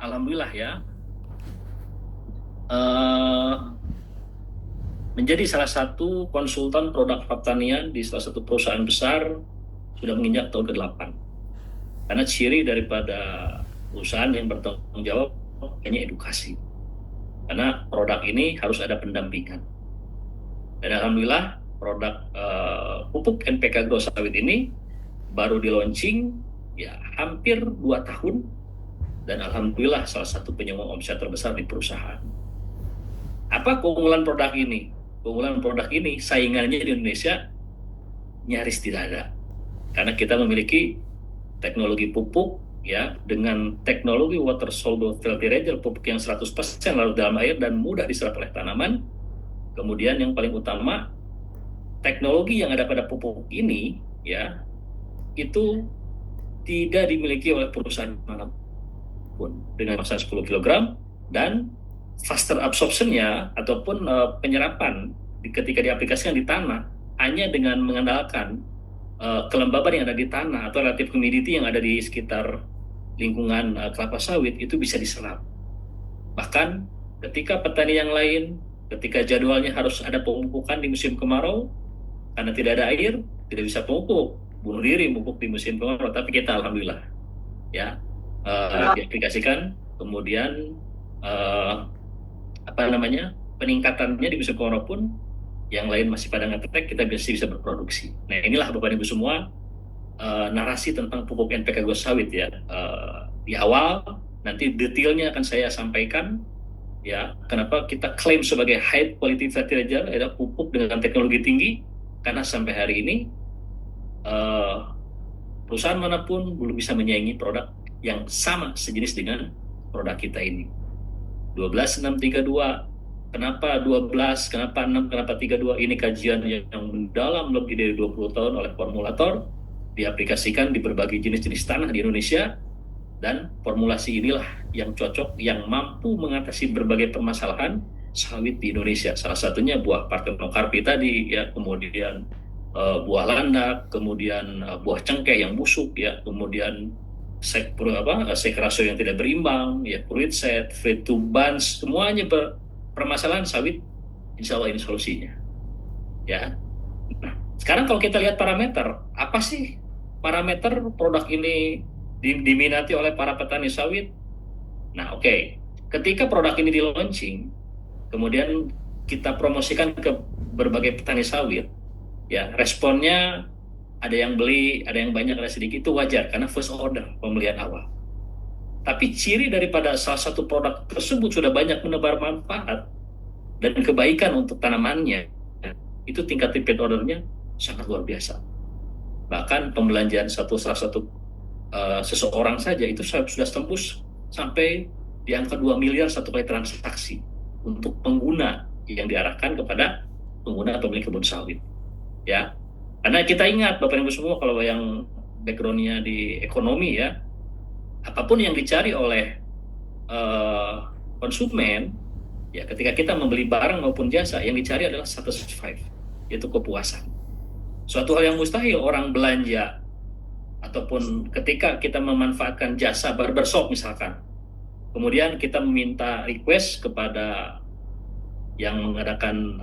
Alhamdulillah ya, eh, menjadi salah satu konsultan produk pertanian di salah satu perusahaan besar sudah menginjak tahun ke-8. Karena ciri daripada perusahaan yang bertanggung jawab hanya edukasi. Karena produk ini harus ada pendampingan. Dan alhamdulillah produk pupuk NPK Grow Sawit ini baru di launching ya hampir 2 tahun, dan alhamdulillah salah satu penyumbang omset terbesar di perusahaan. Apa keunggulan produk ini? Keunggulan produk ini saingannya di Indonesia nyaris tidak ada. Karena kita memiliki teknologi pupuk ya dengan teknologi water soluble fertilizer, pupuk yang 100% larut dalam air dan mudah diserap oleh tanaman. Kemudian yang paling utama, teknologi yang ada pada pupuk ini ya itu tidak dimiliki oleh perusahaan manapun dengan masa 10 kg dan faster absorption-nya ataupun penyerapan ketika diaplikasikan di tanah hanya dengan mengandalkan kelembaban yang ada di tanah atau relative humidity yang ada di sekitar lingkungan kelapa sawit itu bisa diserap. Bahkan ketika petani yang lain, ketika jadwalnya harus ada pemupukan di musim kemarau, karena tidak ada air, tidak bisa pupuk, bunuh diri pupuk di musim kemarau. Tapi kita alhamdulillah ya diaplikasikan, kemudian peningkatannya di musim kemarau pun yang lain masih pada ngetek, kita bisa berproduksi. Nah inilah Bapak Ibu semua narasi tentang pupuk NPK Grow Sawit ya. Di awal nanti detailnya akan saya sampaikan ya, kenapa kita klaim sebagai high quality fertilizer, ada pupuk dengan teknologi tinggi, karena sampai hari ini perusahaan manapun belum bisa menyaingi produk yang sama sejenis dengan produk kita ini. 12632, kenapa 12, kenapa 6, kenapa 32, ini kajian yang mendalam lebih dari 20 tahun oleh formulator, diaplikasikan di berbagai jenis-jenis tanah di Indonesia, dan formulasi inilah yang cocok, yang mampu mengatasi berbagai permasalahan sawit di Indonesia. Salah satunya buah Parthenocarpi tadi ya, kemudian buah landak, kemudian buah cengkeh yang busuk ya, kemudian sek rasio yang tidak berimbang ya, fruit set, fruit to bunch, semuanya permasalahan sawit. Insya Allah ini solusinya ya. Nah sekarang kalau kita lihat parameter, apa sih parameter produk ini diminati oleh para petani sawit? Nah oke, ketika produk ini di launching, kemudian kita promosikan ke berbagai petani sawit ya, responnya ada yang beli, ada yang banyak, ada sedikit, itu wajar karena first order, pembelian awal. Tapi ciri daripada salah satu produk tersebut sudah banyak menebar manfaat dan kebaikan untuk tanamannya, itu tingkat repeat ordernya sangat luar biasa. Bahkan pembelanjaan salah satu seseorang saja itu sudah tembus sampai di angka 2 miliar satu kali transaksi untuk pengguna yang diarahkan kepada pengguna pemilik kebun sawit ya. Karena kita ingat Bapak Ibu semua, kalau yang background-nya di ekonomi ya, apapun yang dicari oleh konsumen ya, ketika kita membeli barang maupun jasa, yang dicari adalah satisfied, yaitu kepuasan. Suatu hal yang mustahil orang belanja ataupun ketika kita memanfaatkan jasa barbershop misalkan, kemudian kita meminta request kepada yang mengadakan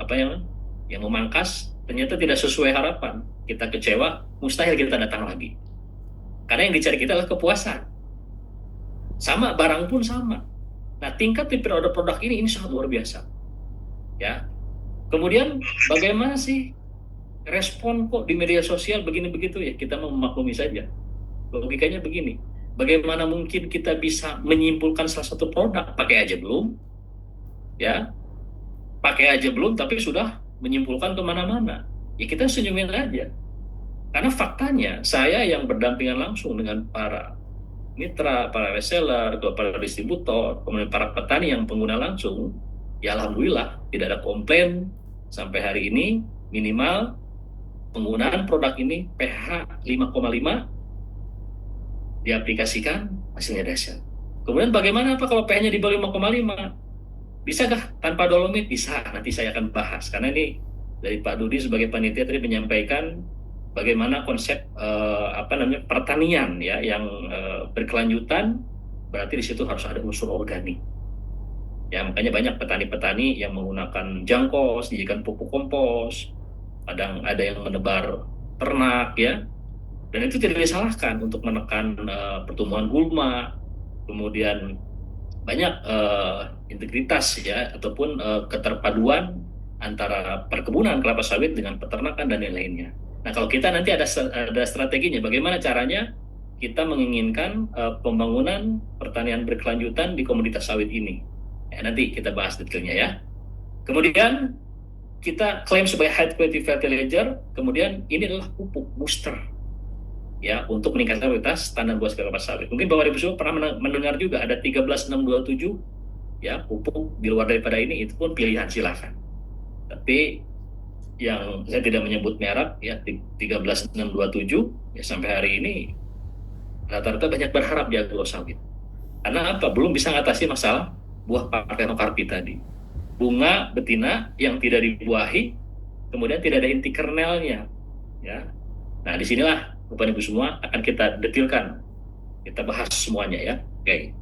yang memangkas, ternyata tidak sesuai harapan, kita kecewa, mustahil kita datang lagi. Karena yang dicari kita adalah kepuasan. Sama, barang pun sama. Nah, tingkat repeat order produk ini sangat luar biasa. Ya. Kemudian bagaimana sih respon kok di media sosial begini begitu ya? Kita memaklumi saja. Logikanya begini. Bagaimana mungkin kita bisa menyimpulkan salah satu produk pakai aja belum? Ya. Pakai aja belum tapi sudah menyimpulkan kemana-mana. Ya kita senyumin aja. Karena faktanya saya yang berdampingan langsung dengan para mitra, para reseller, para distributor, kemudian para petani yang pengguna langsung, ya alhamdulillah tidak ada komplain sampai hari ini. Minimal penggunaan produk ini pH 5,5 diaplikasikan, hasilnya dahsyat. Kemudian bagaimana kalau pH-nya di bawah 5,5? Bisakah tanpa dolomit? Bisa, nanti saya akan bahas. Karena ini dari Pak Dudi sebagai panitia tadi menyampaikan bagaimana konsep pertanian ya yang berkelanjutan berarti di situ harus ada unsur organik. Ya, makanya banyak petani-petani yang menggunakan jangkos, dijadikan pupuk kompos, kadang ada yang menebar ternak ya, dan itu tidak disalahkan untuk menekan pertumbuhan gulma, kemudian banyak integritas ya ataupun keterpaduan antara perkebunan kelapa sawit dengan peternakan dan lain-lainnya. Nah, kalau kita nanti ada strateginya, bagaimana caranya kita menginginkan pembangunan pertanian berkelanjutan di komoditas sawit ini. Ya, nanti kita bahas detailnya ya. Kemudian kita klaim sebagai high quality fertilizer, kemudian ini adalah pupuk booster ya untuk meningkatkan kualitas tandan buah kelapa sawit. Mungkin Bapak Ibu semua pernah mendengar juga ada 13627 ya pupuk di luar daripada ini, itu pun pilihan silakan. Tapi yang saya tidak menyebut merek ya 13627 ya sampai hari ini rata-rata banyak berharap di agro sawit. Karena apa? Belum bisa mengatasi masalah buah parthenocarpi tadi. Bunga betina yang tidak dibuahi, kemudian tidak ada inti kernelnya ya. Nah, disinilah Bapak Ibu semua akan kita detilkan, kita bahas semuanya ya. Oke.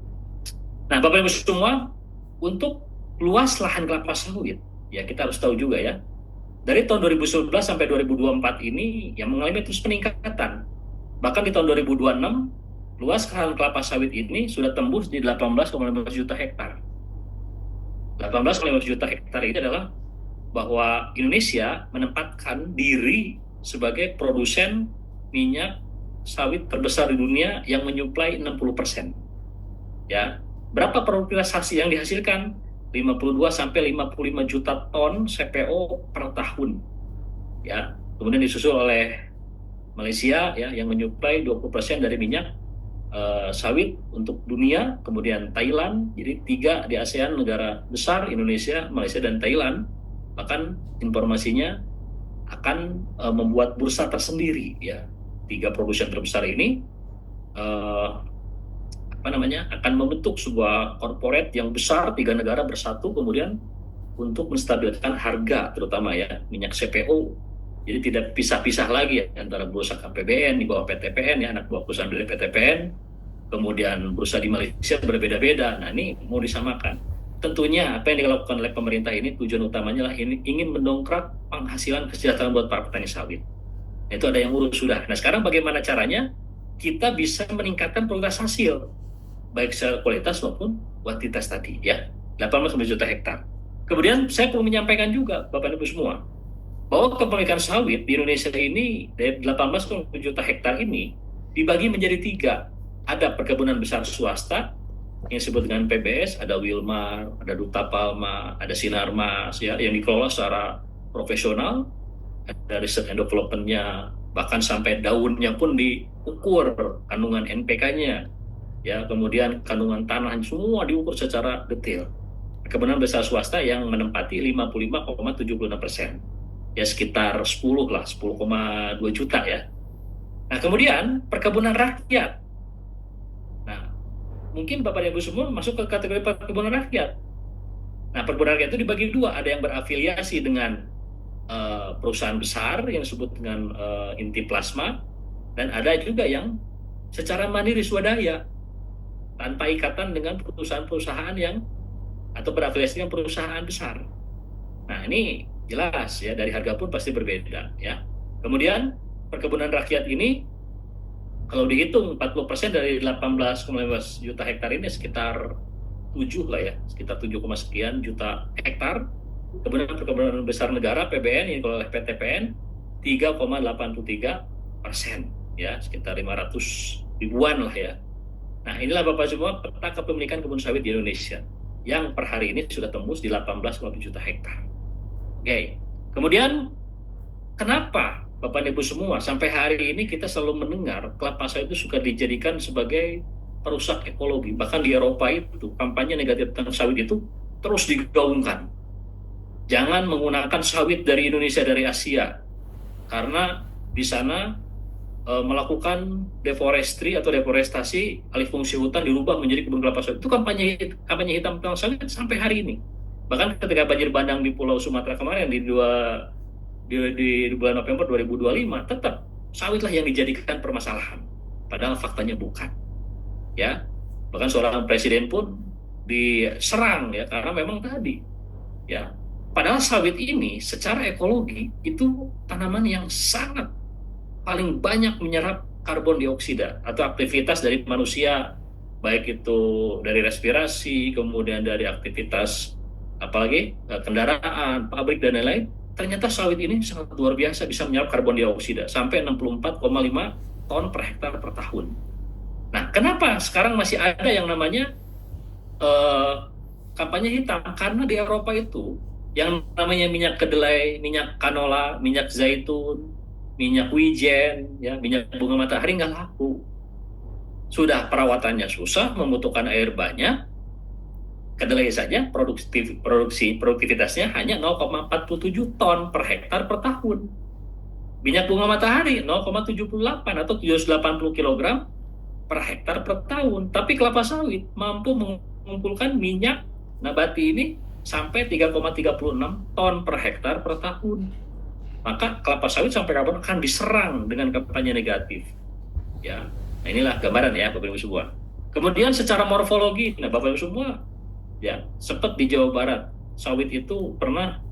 Nah, Bapak Ibu semua, untuk luas lahan kelapa sawit, ya kita harus tahu juga ya. Dari tahun 2011 sampai 2024 ini yang mengalami terus peningkatan. Bahkan di tahun 2026, luas lahan kelapa sawit ini sudah tembus di 18,5 juta hektar. 18,5 juta hektar ini adalah bahwa Indonesia menempatkan diri sebagai produsen minyak sawit terbesar di dunia yang menyuplai 60%. Ya, berapa produktivitas yang dihasilkan? 52 sampai 55 juta ton CPO per tahun. Ya, kemudian disusul oleh Malaysia ya yang menyuplai 20% dari minyak sawit untuk dunia, kemudian Thailand, jadi 3 di ASEAN negara besar, Indonesia, Malaysia, dan Thailand, bahkan informasinya akan membuat bursa tersendiri ya. 3 produsen terbesar ini akan membentuk sebuah corporate yang besar, 3 negara bersatu kemudian untuk menstabilkan harga terutama ya minyak CPO. Jadi tidak pisah-pisah lagi ya antara bursa KPBN di bawah PTPN ya, anak buah perusahaan dari PTPN, kemudian bursa di Malaysia berbeda-beda. Nah, ini mau disamakan. Tentunya apa yang dilakukan oleh pemerintah ini tujuan utamanya lah ini ingin mendongkrak penghasilan kesejahteraan buat para petani sawit. Itu ada yang urus sudah. Nah, sekarang bagaimana caranya kita bisa meningkatkan kualitas hasil baik secara kualitas maupun kuantitas tadi ya. 18 juta hektar. Kemudian saya perlu menyampaikan juga Bapak Ibu semua bahwa kepemilikan sawit di Indonesia ini dari 18 juta hektar ini dibagi menjadi 3. Ada perkebunan besar swasta yang disebut dengan PBS, ada Wilmar, ada Duta Palma, ada Sinarmas ya yang dikelola secara profesional, ada research and development-nya, bahkan sampai daunnya pun diukur kandungan NPK-nya ya, kemudian kandungan tanah semua diukur secara detail. Perkebunan besar swasta yang menempati 55,76%. Ya sekitar 10,2 juta ya. Nah, kemudian perkebunan rakyat. Nah, mungkin Bapak Ibu semua masuk ke kategori perkebunan rakyat. Nah, perkebunan rakyat itu dibagi 2, ada yang berafiliasi dengan perusahaan besar yang disebut dengan inti plasma, dan ada juga yang secara mandiri swadaya tanpa ikatan dengan perusahaan-perusahaan yang atau berafiliasi dengan perusahaan besar. Nah, ini jelas ya, dari harga pun pasti berbeda ya. Kemudian perkebunan rakyat ini kalau dihitung 40% dari 18,5 juta hektar ini sekitar 7 lah ya, sekitar 7, sekian juta hektar. Kemudian perkebunan besar negara PBN yang oleh PTPN 3,83% ya, sekitar 500 ribuan lah ya. Nah, inilah Bapak semua peta kepemilikan kebun sawit di Indonesia yang per hari ini sudah tembus di 18,7 juta hektar. Oke, kemudian kenapa Bapak Ibu semua sampai hari ini kita selalu mendengar kelapa sawit itu suka dijadikan sebagai perusak ekologi. Bahkan di Eropa itu kampanye negatif tentang sawit itu terus digaungkan. Jangan menggunakan sawit dari Indonesia, dari Asia, karena di sana melakukan deforestasi, alih fungsi hutan dirubah menjadi kebun kelapa sawit. Itu kampanye hitam tentang sawit sampai hari ini. Bahkan ketika banjir bandang di Pulau Sumatera kemarin di bulan November 2025, tetap sawitlah yang dijadikan permasalahan. Padahal faktanya bukan. Ya. Bahkan seorang presiden pun diserang ya karena memang tadi ya. Padahal sawit ini secara ekologi itu tanaman yang sangat paling banyak menyerap karbon dioksida atau aktivitas dari manusia, baik itu dari respirasi, kemudian dari aktivitas apalagi kendaraan, pabrik dan lain-lain. Ternyata sawit ini sangat luar biasa bisa menyerap karbon dioksida sampai 64,5 ton per hektar per tahun. Nah, kenapa sekarang masih ada yang namanya eh, kampanye hitam? Karena di Eropa itu yang namanya minyak kedelai, minyak canola, minyak zaitun, minyak wijen, ya, minyak bunga matahari nggak laku. Sudah perawatannya susah, membutuhkan air banyak. Kedelai saja produktivitasnya hanya 0,47 ton per hektar per tahun. Minyak bunga matahari 0,78 atau 780 kilogram per hektar per tahun. Tapi kelapa sawit mampu mengumpulkan minyak nabati ini sampai 3,36 ton per hektar per tahun. Maka kelapa sawit sampai kapan akan diserang dengan kampanye negatif. Ya, nah inilah gambaran ya Bapak Ibu semua. Kemudian secara morfologi, nah Bapak Ibu semua, ya sempat di Jawa Barat sawit itu pernah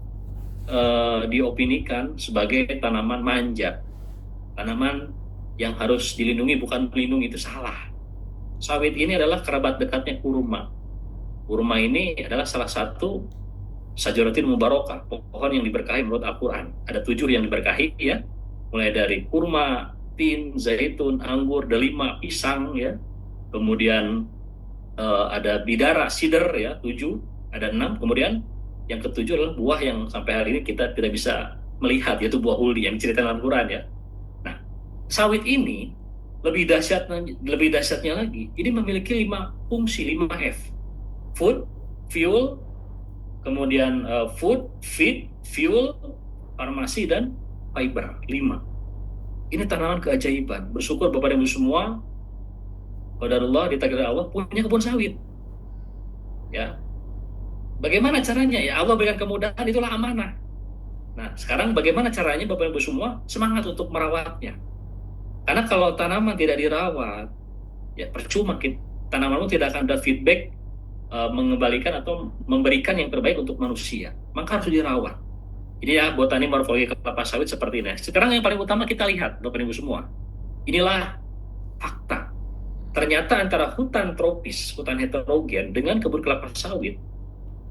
diopinikan sebagai tanaman manja, tanaman yang harus dilindungi, bukan melindungi, itu salah. Sawit ini adalah kerabat dekatnya kurma. Kurma ini adalah salah satu Syajaratin Mubarakah, pohon yang diberkahi menurut Al-Quran. Ada 7 yang diberkahi ya, mulai dari kurma, tin, zaitun, anggur, delima, pisang ya. Kemudian ada bidara, sider ya, 7, ada 6. Kemudian yang ke-7 adalah buah yang sampai hari ini kita tidak bisa melihat, yaitu buah huldi yang diceritakan Al-Quran ya. Nah, sawit ini lebih dahsyatnya lagi, ini memiliki 5 fungsi, 5 F. Food, fuel, kemudian food, feed, fuel, farmasi, dan fiber. 5. Ini tanaman keajaiban. Bersyukur Bapak dan Ibu semua, qadarullah, ditakdir Allah, punya kebun sawit. Ya, bagaimana caranya? Ya Allah berikan kemudahan, itulah amanah. Nah, sekarang bagaimana caranya Bapak dan Ibu semua semangat untuk merawatnya? Karena kalau tanaman tidak dirawat, ya percuma, tanamanmu tidak akan ada feedback mengembalikan atau memberikan yang terbaik untuk manusia. Maka harus dirawat. Ini ya botani morfologi kelapa sawit seperti ini. Sekarang yang paling utama kita lihat, Bapak Ibu semua. Inilah fakta. Ternyata antara hutan tropis, hutan heterogen dengan kebun kelapa sawit,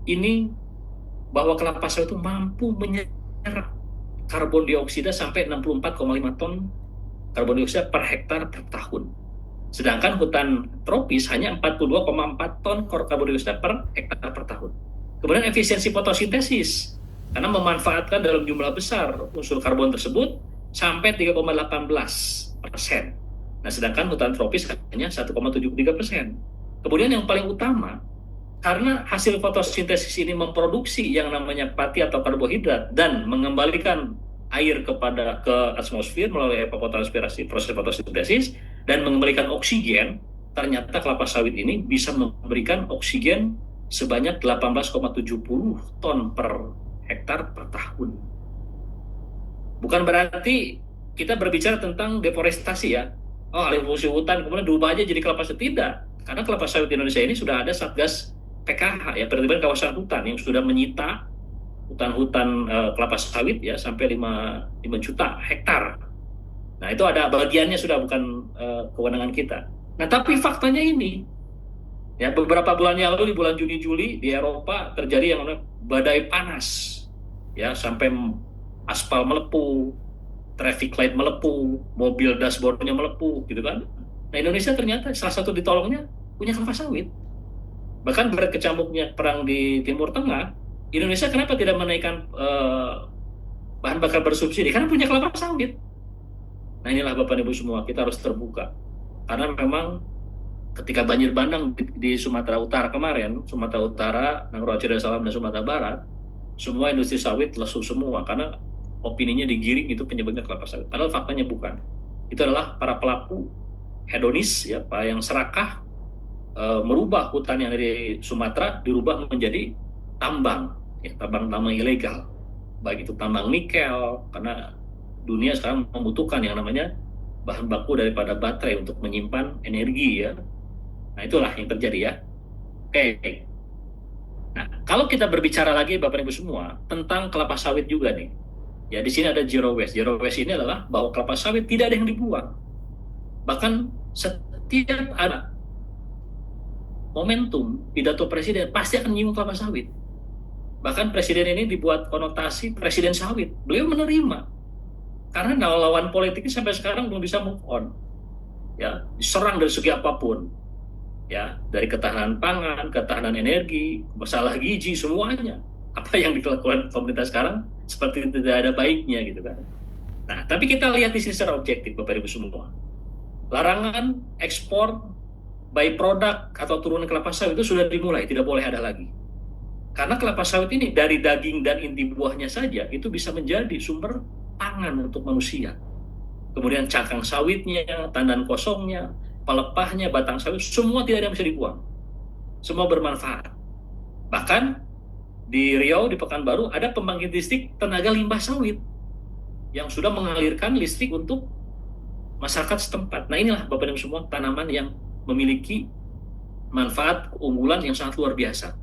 ini bahwa kelapa sawit itu mampu menyerap karbon dioksida sampai 64,5 ton karbon dioksida per hektar per tahun. Sedangkan hutan tropis hanya 42,4 ton karbon dioksida per hektar per tahun. Kemudian efisiensi fotosintesis, karena memanfaatkan dalam jumlah besar unsur karbon tersebut sampai 3,18%. Nah, sedangkan hutan tropis hanya 1,73%. Kemudian yang paling utama, karena hasil fotosintesis ini memproduksi yang namanya pati atau karbohidrat dan mengembalikan air ke atmosfer melalui evapotranspirasi, proses fotosintesis, dan mengembalikan oksigen, ternyata kelapa sawit ini bisa memberikan oksigen sebanyak 18,70 ton per hektar per tahun. Bukan berarti kita berbicara tentang deforestasi ya. Oh, alih fungsi hutan kemudian diubah aja jadi kelapa sawit. Tidak. Karena kelapa sawit di Indonesia ini sudah ada Satgas PKH ya, penertiban kawasan hutan, yang sudah menyita hutan-hutan kelapa sawit ya sampai 5 juta hektar. Nah, itu ada bagiannya, sudah bukan kewenangan kita. Nah, tapi faktanya ini, ya beberapa bulan yang lalu di bulan Juni-Juli di Eropa terjadi yang namanya badai panas, ya sampai aspal melepuh, traffic light melepuh, mobil dashboardnya melepuh, gitu kan. Nah, Indonesia ternyata salah satu ditolongnya punya kelapa sawit. Bahkan berkecamuknya perang di Timur Tengah, Indonesia kenapa tidak menaikkan bahan bakar bersubsidi? Karena punya kelapa sawit. Nah, inilah Bapak Ibu semua, kita harus terbuka. Karena memang ketika banjir bandang di Sumatera Utara kemarin, Sumatera Utara, Nangro Aceh Darussalam, dan Sumatera Barat, semua industri sawit lesu semua karena opininya digiring itu penyebabnya kelapa sawit. Padahal faktanya bukan. Itu adalah para pelaku hedonis, ya, Pak, yang serakah, merubah hutan yang dari Sumatera dirubah menjadi tambang, ya, tambang-tambang ilegal, baik itu tambang nikel, karena dunia sekarang membutuhkan yang namanya bahan baku daripada baterai untuk menyimpan energi ya. Nah, itulah yang terjadi ya. Oke. Nah, kalau kita berbicara lagi Bapak Ibu semua tentang kelapa sawit juga nih. Ya, di sini ada zero waste. Zero waste ini adalah bahwa kelapa sawit tidak ada yang dibuang. Bahkan setiap ada momentum pidato presiden pasti akan menyinggung kelapa sawit. Bahkan presiden ini dibuat konotasi presiden sawit. Beliau menerima. Karena lawan politiknya sampai sekarang belum bisa move on. Ya, diserang dari segi apapun. Ya, dari ketahanan pangan, ketahanan energi, masalah gizi, semuanya. Apa yang dilakukan pemerintah sekarang seperti tidak ada baiknya gitu kan. Nah, tapi kita lihat di sini secara objektif Bapak Ibu semua. Larangan ekspor by produk atau turunan kelapa sawit itu sudah dimulai, tidak boleh ada lagi. Karena kelapa sawit ini dari daging dan inti buahnya saja itu bisa menjadi sumber pangan untuk manusia. Kemudian cangkang sawitnya, tandan kosongnya, pelepahnya, batang sawit, semua tidak ada yang bisa dibuang. Semua bermanfaat. Bahkan di Riau, di Pekanbaru, ada pembangkit listrik tenaga limbah sawit yang sudah mengalirkan listrik untuk masyarakat setempat. Nah, inilah Bapak Ibu semua tanaman yang memiliki manfaat keunggulan yang sangat luar biasa.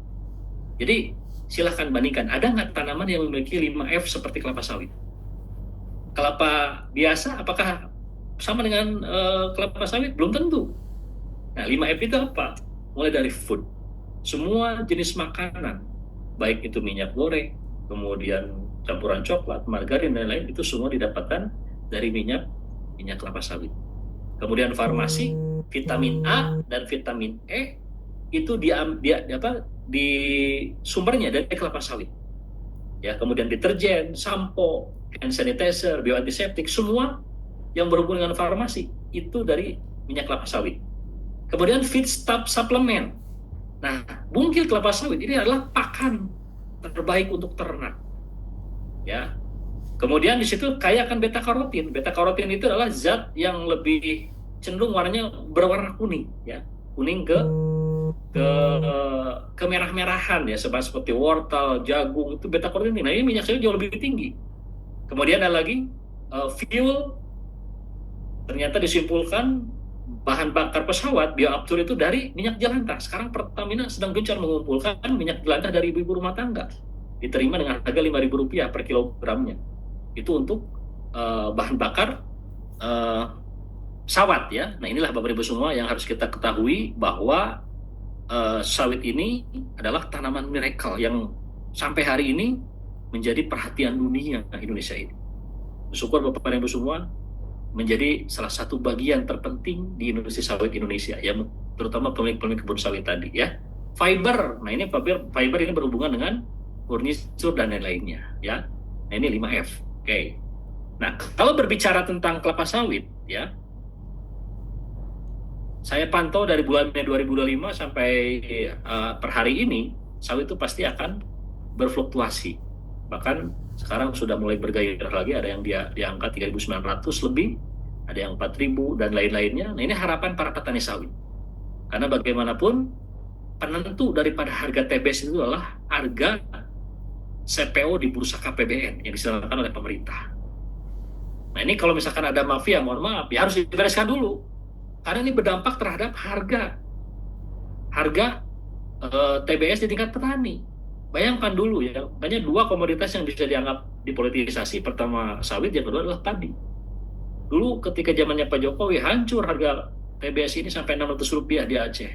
Jadi silahkan bandingkan, ada nggak tanaman yang memiliki 5F seperti kelapa sawit? Kelapa biasa apakah sama dengan kelapa sawit? Belum tentu. Nah, 5F itu apa? Mulai dari food, semua jenis makanan, baik itu minyak goreng, kemudian campuran coklat, margarin, dan lain-lain, itu semua didapatkan dari minyak kelapa sawit. Kemudian farmasi, vitamin A dan vitamin E itu di sumbernya dari kelapa sawit. Ya, kemudian deterjen, sampo, hand sanitizer, bioantiseptik, semua yang berhubungan dengan farmasi itu dari minyak kelapa sawit. Kemudian feedstuff suplemen. Nah, bungkil kelapa sawit ini adalah pakan terbaik untuk ternak. Ya. Kemudian di situ kaya akan beta karotin. Beta karotin itu adalah zat yang lebih cenderung warnanya berwarna kuning, ya. Kuning ke kemerah-merahan ya, seperti wortel, jagung, itu beta karotin. Nah, ini minyak sawit jauh lebih tinggi. Kemudian ada lagi fuel, ternyata disimpulkan bahan bakar pesawat bioaftur itu dari minyak jelantah. Sekarang Pertamina sedang gencar mengumpulkan minyak jelantah dari ibu-ibu rumah tangga, diterima dengan harga Rp5.000 per kilogramnya. Itu untuk bahan bakar pesawat ya. Nah, inilah Bapak Ibu semua yang harus kita ketahui bahwa sawit ini adalah tanaman miracle yang sampai hari ini menjadi perhatian dunia Indonesia ini. Bersyukur Bapak Ibu semua menjadi salah satu bagian terpenting di industri sawit Indonesia, ya, terutama pemilik kebun sawit tadi ya. Fiber, nah ini fiber ini berhubungan dengan furniture dan lain-lainnya ya. Nah, ini 5F. Oke. Nah, kalau berbicara tentang kelapa sawit ya, saya pantau dari bulan Mei 2025 sampai per hari ini, sawit itu pasti akan berfluktuasi. Bahkan sekarang sudah mulai bergairah lagi, ada yang di angka 3.900 lebih, ada yang 4.000 dan lain-lainnya. Nah, ini harapan para petani sawit. Karena bagaimanapun penentu daripada harga TBS itu adalah harga CPO di bursa KPBN yang diselenggarakan oleh pemerintah. Nah, ini kalau misalkan ada mafia, mohon maaf, ya harus dibereskan dulu. Karena ini berdampak terhadap harga TBS di tingkat petani. Bayangkan dulu ya, banyak dua komoditas yang bisa dianggap dipolitisasi. Pertama sawit, yang kedua adalah padi. Dulu ketika zamannya Pak Jokowi hancur harga TBS ini sampai Rp600 di Aceh.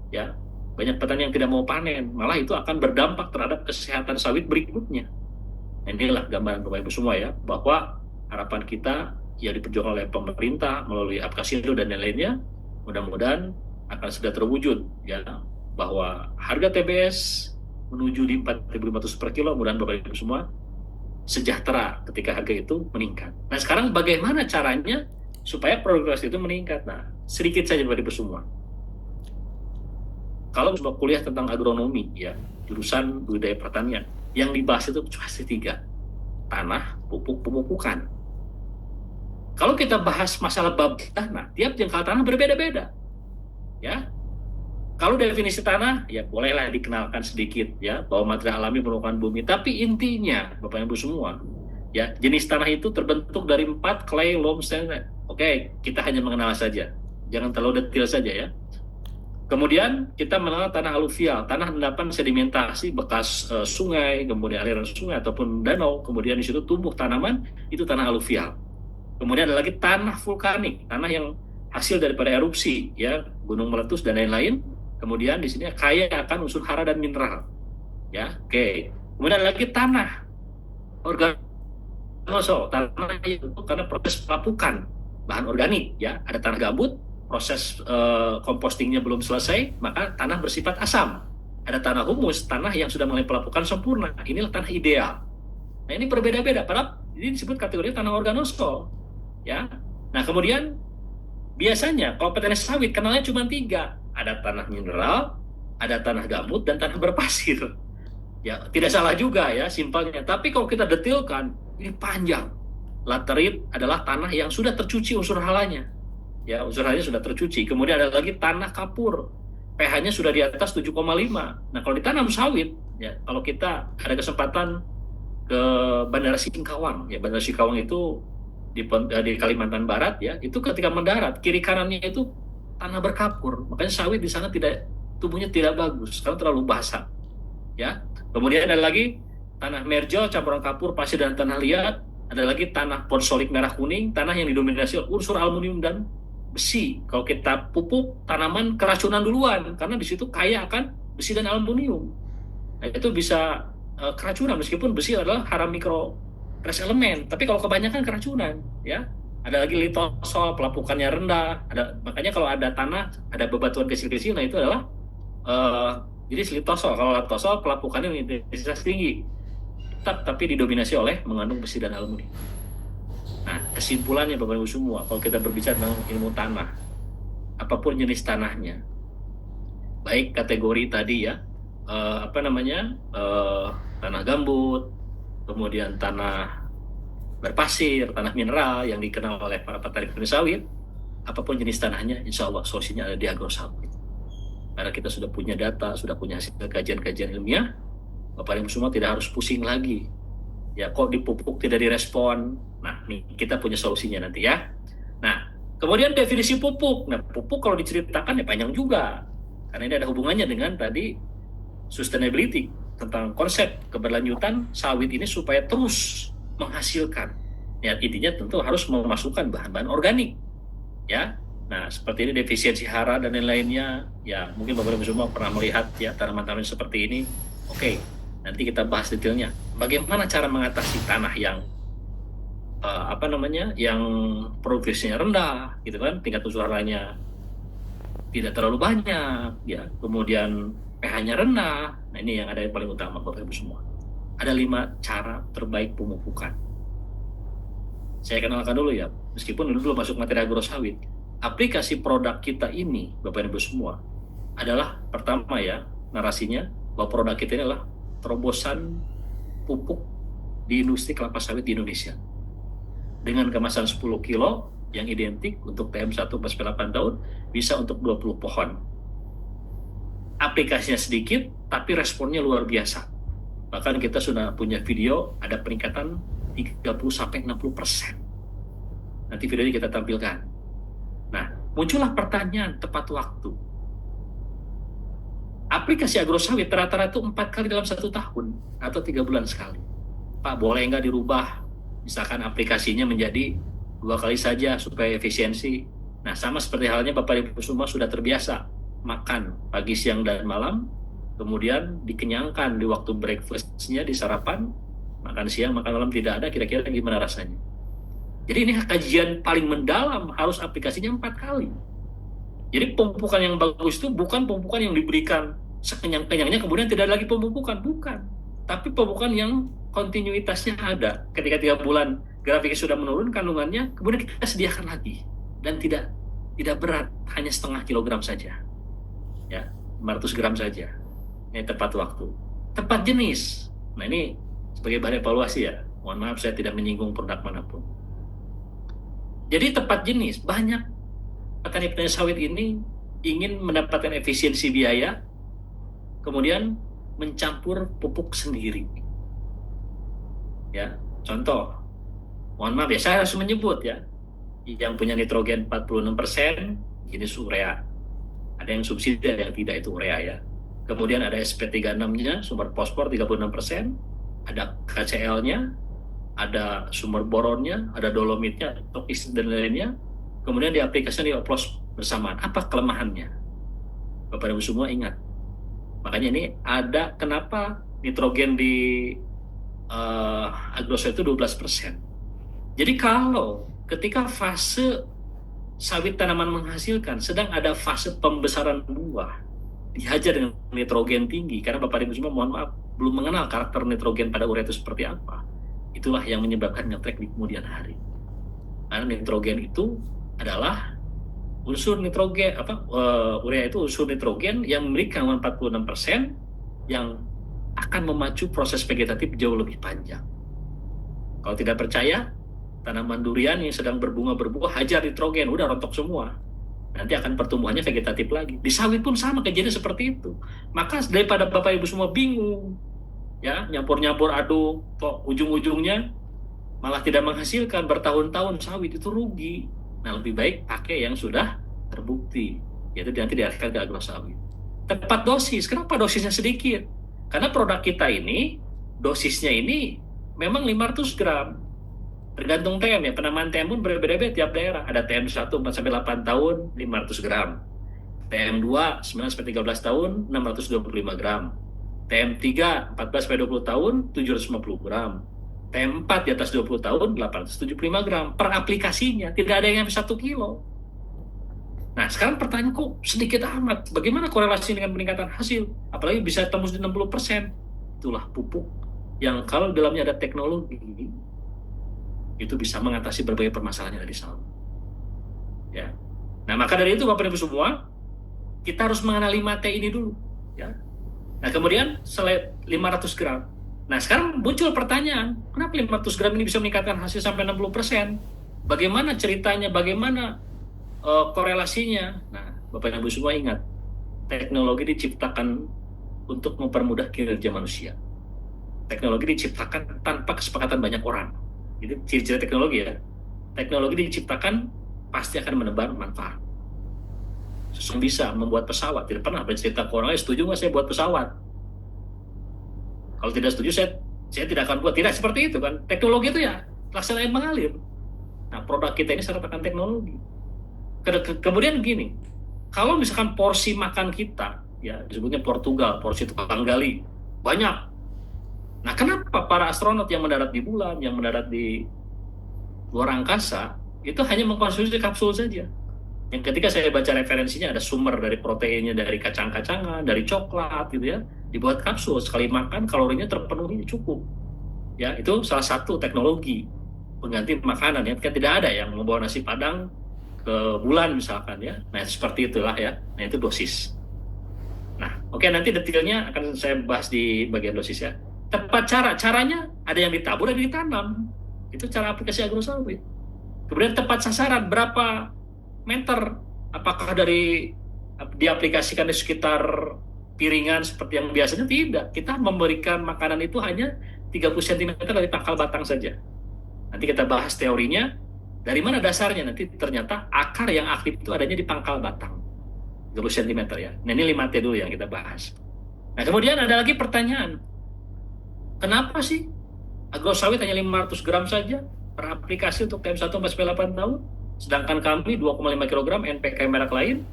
Ya, banyak petani yang tidak mau panen, malah itu akan berdampak terhadap kesehatan sawit berikutnya. Inilah gambaran Bapak Ibu semua ya, bahwa harapan kita yang diperjuangkan oleh pemerintah melalui Apkasindo dan lain-lainnya, mudah-mudahan akan segera terwujud ya, bahwa harga TBS menuju di 4.500 per kilo, mudah-mudahan Bapak Ibu semua sejahtera ketika harga itu meningkat. Nah, sekarang bagaimana caranya supaya produktivitas itu meningkat? Nah, sedikit saja Bapak Ibu semua. Kalau semua kuliah tentang agronomi ya, jurusan budidaya pertanian, yang dibahas itu pasti 3. Tanah, pupuk, pemupukan. Kalau kita bahas masalah bab tanah, tiap jengkal tanah berbeda-beda. Ya. Kalau definisi tanah, ya bolehlah dikenalkan sedikit ya, bahwa material alami merupakan bumi. Tapi intinya, Bapak Ibu semua, ya, jenis tanah itu terbentuk dari 4 clay, loam, sand. Oke, kita hanya mengenal saja. Jangan terlalu detail saja ya. Kemudian kita mengenal tanah aluvial, tanah endapan sedimentasi bekas sungai, kemudian aliran sungai ataupun danau, kemudian di situ tumbuh tanaman, itu tanah aluvial. Kemudian ada lagi tanah vulkanik, tanah yang hasil daripada erupsi, ya, gunung meletus dan lain-lain. Kemudian di sini kaya akan unsur hara dan mineral, ya, oke. Kemudian ada lagi tanah organoso, tanah itu karena proses pelapukan bahan organik, ya, ada tanah gambut, proses compostingnya belum selesai, maka tanah bersifat asam. Ada tanah humus, tanah yang sudah mulai pelapukan sempurna. Inilah tanah ideal. Nah, ini berbeda-beda. Padahal ini disebut kategori tanah organoso. Ya. Nah, kemudian biasanya kalau petani sawit kenalnya cuma 3. Ada tanah mineral, ada tanah gambut, dan tanah berpasir. Ya, tidak salah juga ya simpelnya. Tapi kalau kita detailkan, ini panjang. Laterit adalah tanah yang sudah tercuci unsur halanya. Ya, unsur halanya sudah tercuci. Kemudian ada lagi tanah kapur, pH-nya sudah di atas 7,5. Nah, kalau ditanam sawit, ya, kalau kita ada kesempatan ke Bandara Singkawang, ya, Bandara Singkawang itu di Kalimantan Barat, ya, itu ketika mendarat kiri kanannya itu tanah berkapur, makanya sawit di sana tumbuhnya tidak bagus karena terlalu basah, ya. Kemudian ada lagi tanah merjol campuran kapur, pasir, dan tanah liat. Ada lagi tanah ponsolik merah kuning, tanah yang didominasi oleh unsur aluminium dan besi. Kalau kita pupuk tanaman keracunan duluan, karena di situ kaya akan besi dan aluminium. Nah, itu bisa keracunan meskipun besi adalah hara mikro trace elemen. Tapi kalau kebanyakan keracunan, ya. Ada lagi litosol, pelapukannya rendah. Makanya kalau ada tanah, ada bebatuan kecil-kecil, nah itu adalah jadi litosol. Kalau litosol pelapukannya intensitas tinggi, tapi didominasi oleh mengandung besi dan aluminium. Nah, kesimpulannya Bapak Ibu semua, kalau kita berbicara tentang ilmu tanah, apapun jenis tanahnya, baik kategori tadi, ya, tanah gambut, kemudian tanah berpasir, tanah mineral yang dikenal oleh para petani sawit, apapun jenis tanahnya, insya Allah solusinya ada di agrosawit. Karena kita sudah punya data, sudah punya hasil kajian-kajian ilmiah, Bapak Ibu semua tidak harus pusing lagi. Ya, kok dipupuk tidak direspon. Nah, nih kita punya solusinya nanti, ya. Nah, kemudian definisi pupuk. Nah, pupuk kalau diceritakan ya panjang juga. Karena ini ada hubungannya dengan tadi sustainability, tentang konsep keberlanjutan sawit ini supaya terus menghasilkan. Ya, intinya tentu harus memasukkan bahan-bahan organik. Ya. Nah, seperti ini defisiensi hara dan lain-lainnya. Ya, mungkin Bapak Ibu semua pernah melihat ya tanaman-tanaman seperti ini. Oke. Nanti kita bahas detailnya. Bagaimana cara mengatasi tanah yang yang progresnya rendah, gitu kan, tingkat unsur haranya tidak terlalu banyak, ya. Kemudian pH-nya rendah. Nah, ini yang ada yang paling utama Bapak Ibu semua. Ada 5 cara terbaik pemupukan. Saya kenalkan dulu ya, meskipun dulu belum masuk materi agrosawit. Aplikasi produk kita ini, Bapak Ibu semua, adalah pertama ya, narasinya bahwa produk kita ini adalah terobosan pupuk di industri kelapa sawit di Indonesia. Dengan kemasan 10 kilo yang identik untuk TM1 8 tahun, bisa untuk 20 pohon. Aplikasinya sedikit, tapi responnya luar biasa. Bahkan kita sudah punya video, ada peningkatan 30-60%. Nanti videonya kita tampilkan. Nah, muncullah pertanyaan tepat waktu. Aplikasi agrosawit rata-rata itu 4 kali dalam 1 tahun atau 3 bulan sekali. Pak, boleh nggak dirubah? Misalkan aplikasinya menjadi 2 kali saja supaya efisiensi. Nah, sama seperti halnya Bapak Ibu semua sudah terbiasa makan pagi, siang, dan malam, kemudian dikenyangkan di waktu breakfast-nya, di sarapan, makan siang, makan malam tidak ada, kira-kira gimana rasanya? Jadi ini kajian paling mendalam, harus aplikasinya 4 kali. Jadi pemupukan yang bagus itu bukan pemupukan yang diberikan sekenyang-kenyangnya kemudian tidak ada lagi pemupukan, bukan. Tapi pemupukan yang kontinuitasnya ada. Ketika 3 bulan grafiknya sudah menurun kandungannya, kemudian kita sediakan lagi. Dan tidak berat, hanya setengah kilogram saja. Ya, 500 gram saja. Ini tepat waktu. Tepat jenis. Nah, ini sebagai bahan evaluasi ya. Mohon maaf saya tidak menyinggung produk manapun. Jadi tepat jenis, banyak petani-petani sawit ini ingin mendapatkan efisiensi biaya, kemudian mencampur pupuk sendiri. Ya, contoh, mohon maaf ya, saya harus menyebut ya, yang punya nitrogen 46%, jenis urea. Ada yang subsidi, ada yang tidak, itu urea ya. Kemudian ada SP36-nya, sumber fosfor 36%, ada KCl-nya, ada sumber boronnya, ada dolomitnya, toksis dan lainnya. Kemudian diaplikasikan di oplos bersamaan. Apa kelemahannya? Bapak Ibu semua ingat. Makanya ini ada kenapa nitrogen di agrosoil itu 12%. Jadi kalau ketika fase sawit tanaman menghasilkan, sedang ada fase pembesaran buah, dihajar dengan nitrogen tinggi, karena Bapak Ibu semua mohon maaf, belum mengenal karakter nitrogen pada urea itu seperti apa. Itulah yang menyebabkan ngetrek di kemudian hari. Karena nitrogen itu adalah unsur nitrogen, urea itu unsur nitrogen yang memiliki kandungan 46% yang akan memacu proses vegetatif jauh lebih panjang. Kalau tidak percaya, tanaman durian yang sedang berbunga berbuah, hajar nitrogen, udah rontok semua. Nanti akan pertumbuhannya vegetatif lagi. Di sawit pun sama kejadian seperti itu. Maka daripada Bapak Ibu semua bingung, ya nyampur-nyampur aduk, kok ujung-ujungnya malah tidak menghasilkan, bertahun-tahun sawit itu rugi. Nah, lebih baik pakai yang sudah terbukti, yaitu nanti diarahkan ke agrosawit. Tepat dosis. Kenapa dosisnya sedikit? Karena produk kita ini, dosisnya ini memang 500 gram. Tergantung TM ya, penamaan TM pun berbeda-beda tiap daerah. Ada TM 1 4-8 tahun 500 gram. TM 2 9-13 tahun 625 gram. TM 3 14-20 tahun 750 gram. TM 4 di atas 20 tahun 875 gram per aplikasinya, tidak ada yang 1 kilo. Nah, sekarang pertanyaan kok sedikit amat. Bagaimana korelasi dengan peningkatan hasil? Apalagi bisa tembus di 60%. Itulah pupuk yang kalau dalamnya ada teknologi, itu bisa mengatasi berbagai permasalahan yang ada di sawit. Ya. Nah, maka dari itu Bapak Ibu semua, kita harus mengenali 5T ini dulu. Ya. Nah, kemudian selain 500 gram. Nah, sekarang muncul pertanyaan, kenapa 500 gram ini bisa meningkatkan hasil sampai 60%? Bagaimana ceritanya? Bagaimana korelasinya? Nah, Bapak Ibu semua ingat, teknologi diciptakan untuk mempermudah kinerja manusia. Teknologi diciptakan tanpa kesepakatan banyak orang. Itu ciri-ciri teknologi ya. Teknologi diciptakan pasti akan menebar manfaat. Seseorang bisa membuat pesawat, tidak pernah bercerita ke orang lain, setuju nggak saya buat pesawat? Kalau tidak setuju, saya tidak akan buat. Tidak seperti itu kan. Teknologi itu ya laksanain mengalir. Nah, produk kita ini syarat akan teknologi. Kemudian gini, kalau misalkan porsi makan kita, ya disebutnya Portugal, porsi tukang gali, banyak. Nah, kenapa para astronot yang mendarat di bulan, yang mendarat di luar angkasa, itu hanya mengkonsumsi kapsul saja? Yang ketika saya baca referensinya, ada sumber dari proteinnya, dari kacang-kacangan, dari coklat gitu ya, dibuat kapsul, sekali makan kalorinya terpenuhi cukup. Ya, itu salah satu teknologi pengganti makanan ya. Kan tidak ada yang membawa nasi Padang ke bulan misalkan ya. Nah, seperti itulah ya. Nah, itu dosis. Nah, oke, nanti detailnya akan saya bahas di bagian dosis ya. Tepat caranya ada yang ditabur, ada yang ditanam. Itu cara aplikasi agrosawit. Kemudian tepat sasaran, berapa meter? Apakah dari diaplikasikan di sekitar piringan seperti yang biasanya? Tidak. Kita memberikan makanan itu hanya 30 cm dari pangkal batang saja. Nanti kita bahas teorinya. Dari mana dasarnya? Nanti ternyata akar yang aktif itu adanya di pangkal batang. 30 cm ya. Nah, ini 5T dulu yang kita bahas. Nah, kemudian ada lagi pertanyaan. Kenapa sih agrosawit hanya 500 gram saja per aplikasi untuk TM1 4-8 tahun? Sedangkan kami 2,5 kg NPK merek lain,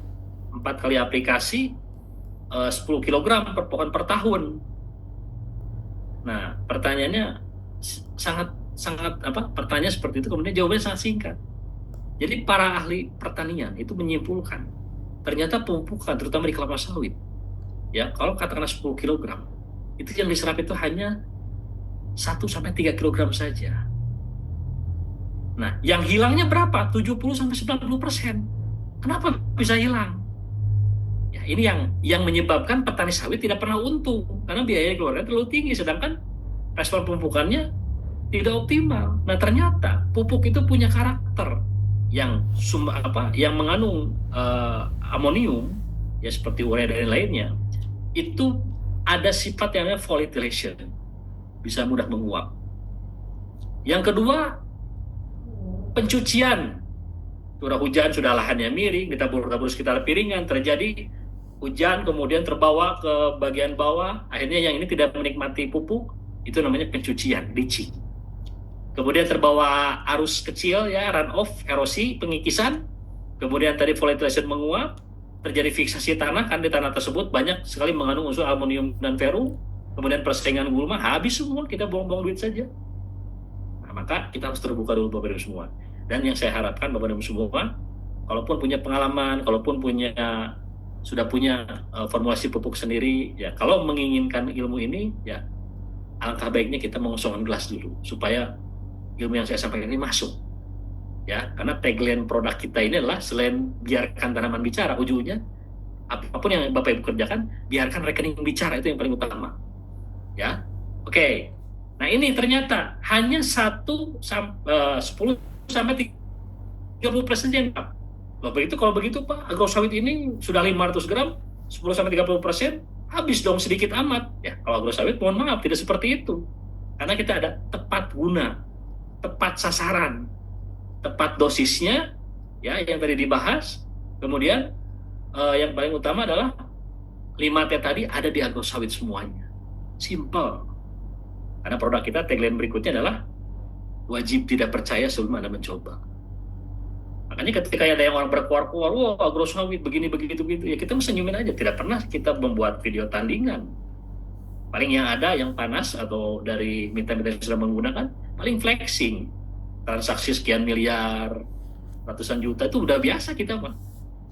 4 kali aplikasi 10 kg per pohon per tahun. Nah, pertanyaannya sangat pertanyaan seperti itu, kemudian jawabannya sangat singkat. Jadi para ahli pertanian itu menyimpulkan ternyata pemupukan terutama di kelapa sawit, ya kalau katakanlah 10 kg, itu yang diserap itu hanya 1-3 kg saja. Nah, yang hilangnya berapa? 70-90%. Kenapa bisa hilang? Ya, ini yang menyebabkan petani sawit tidak pernah untung karena biaya keluarga terlalu tinggi, sedangkan respon pemupukannya tidak optimal. Nah, ternyata pupuk itu punya karakter yang mengandung amonium, ya seperti urea dan lainnya, itu ada sifat yang namanya volatilization, bisa mudah menguap. Yang kedua, pencucian. Curah hujan sudah lahannya miring, ditabur-tabur sekitar piringan, terjadi hujan kemudian terbawa ke bagian bawah, akhirnya yang ini tidak menikmati pupuk, itu namanya pencucian, leaching. Kemudian terbawa arus kecil ya, runoff, erosi, pengikisan, kemudian tadi volatilization menguap, terjadi fiksasi tanah, kan di tanah tersebut banyak sekali mengandung unsur aluminium dan ferrum, kemudian persaingan gulma, habis semua, kita buang-buang duit saja. Nah, maka kita harus terbuka dulu Bapak Ibu semua. Dan yang saya harapkan Bapak Ibu semua, kalaupun punya pengalaman, kalaupun sudah punya formulasi pupuk sendiri, ya kalau menginginkan ilmu ini, ya alangkah baiknya kita mengosongkan gelas dulu, supaya ilmu yang saya sampaikan ini masuk. Ya, karena tagline produk kita ini adalah selain biarkan tanaman bicara, ujungnya apapun yang Bapak Ibu kerjakan, biarkan rekening bicara, itu yang paling utama. Ya, oke. Nah ini ternyata hanya 10 sampai 30% yang Loh, kalau begitu Pak, agrosawit ini sudah 500 gram, 10 sampai 30% habis dong sedikit amat. Ya, kalau agrosawit mohon maaf tidak seperti itu. Karena kita ada tepat guna, tepat sasaran, tepat dosisnya, ya yang tadi dibahas. Kemudian yang paling utama adalah 5T tadi ada di agrosawit semuanya. Simple. Karena produk kita tagline berikutnya adalah wajib tidak percaya sebelum Anda mencoba. Makanya ketika ada yang orang berkuar-kuar, wah agrosawit begini begitu, ya kita senyumin aja. Tidak pernah kita membuat video tandingan. Paling yang ada yang panas atau dari mitra-mitra yang sudah menggunakan, paling flexing. Transaksi sekian miliar, ratusan juta itu udah biasa kita Pak.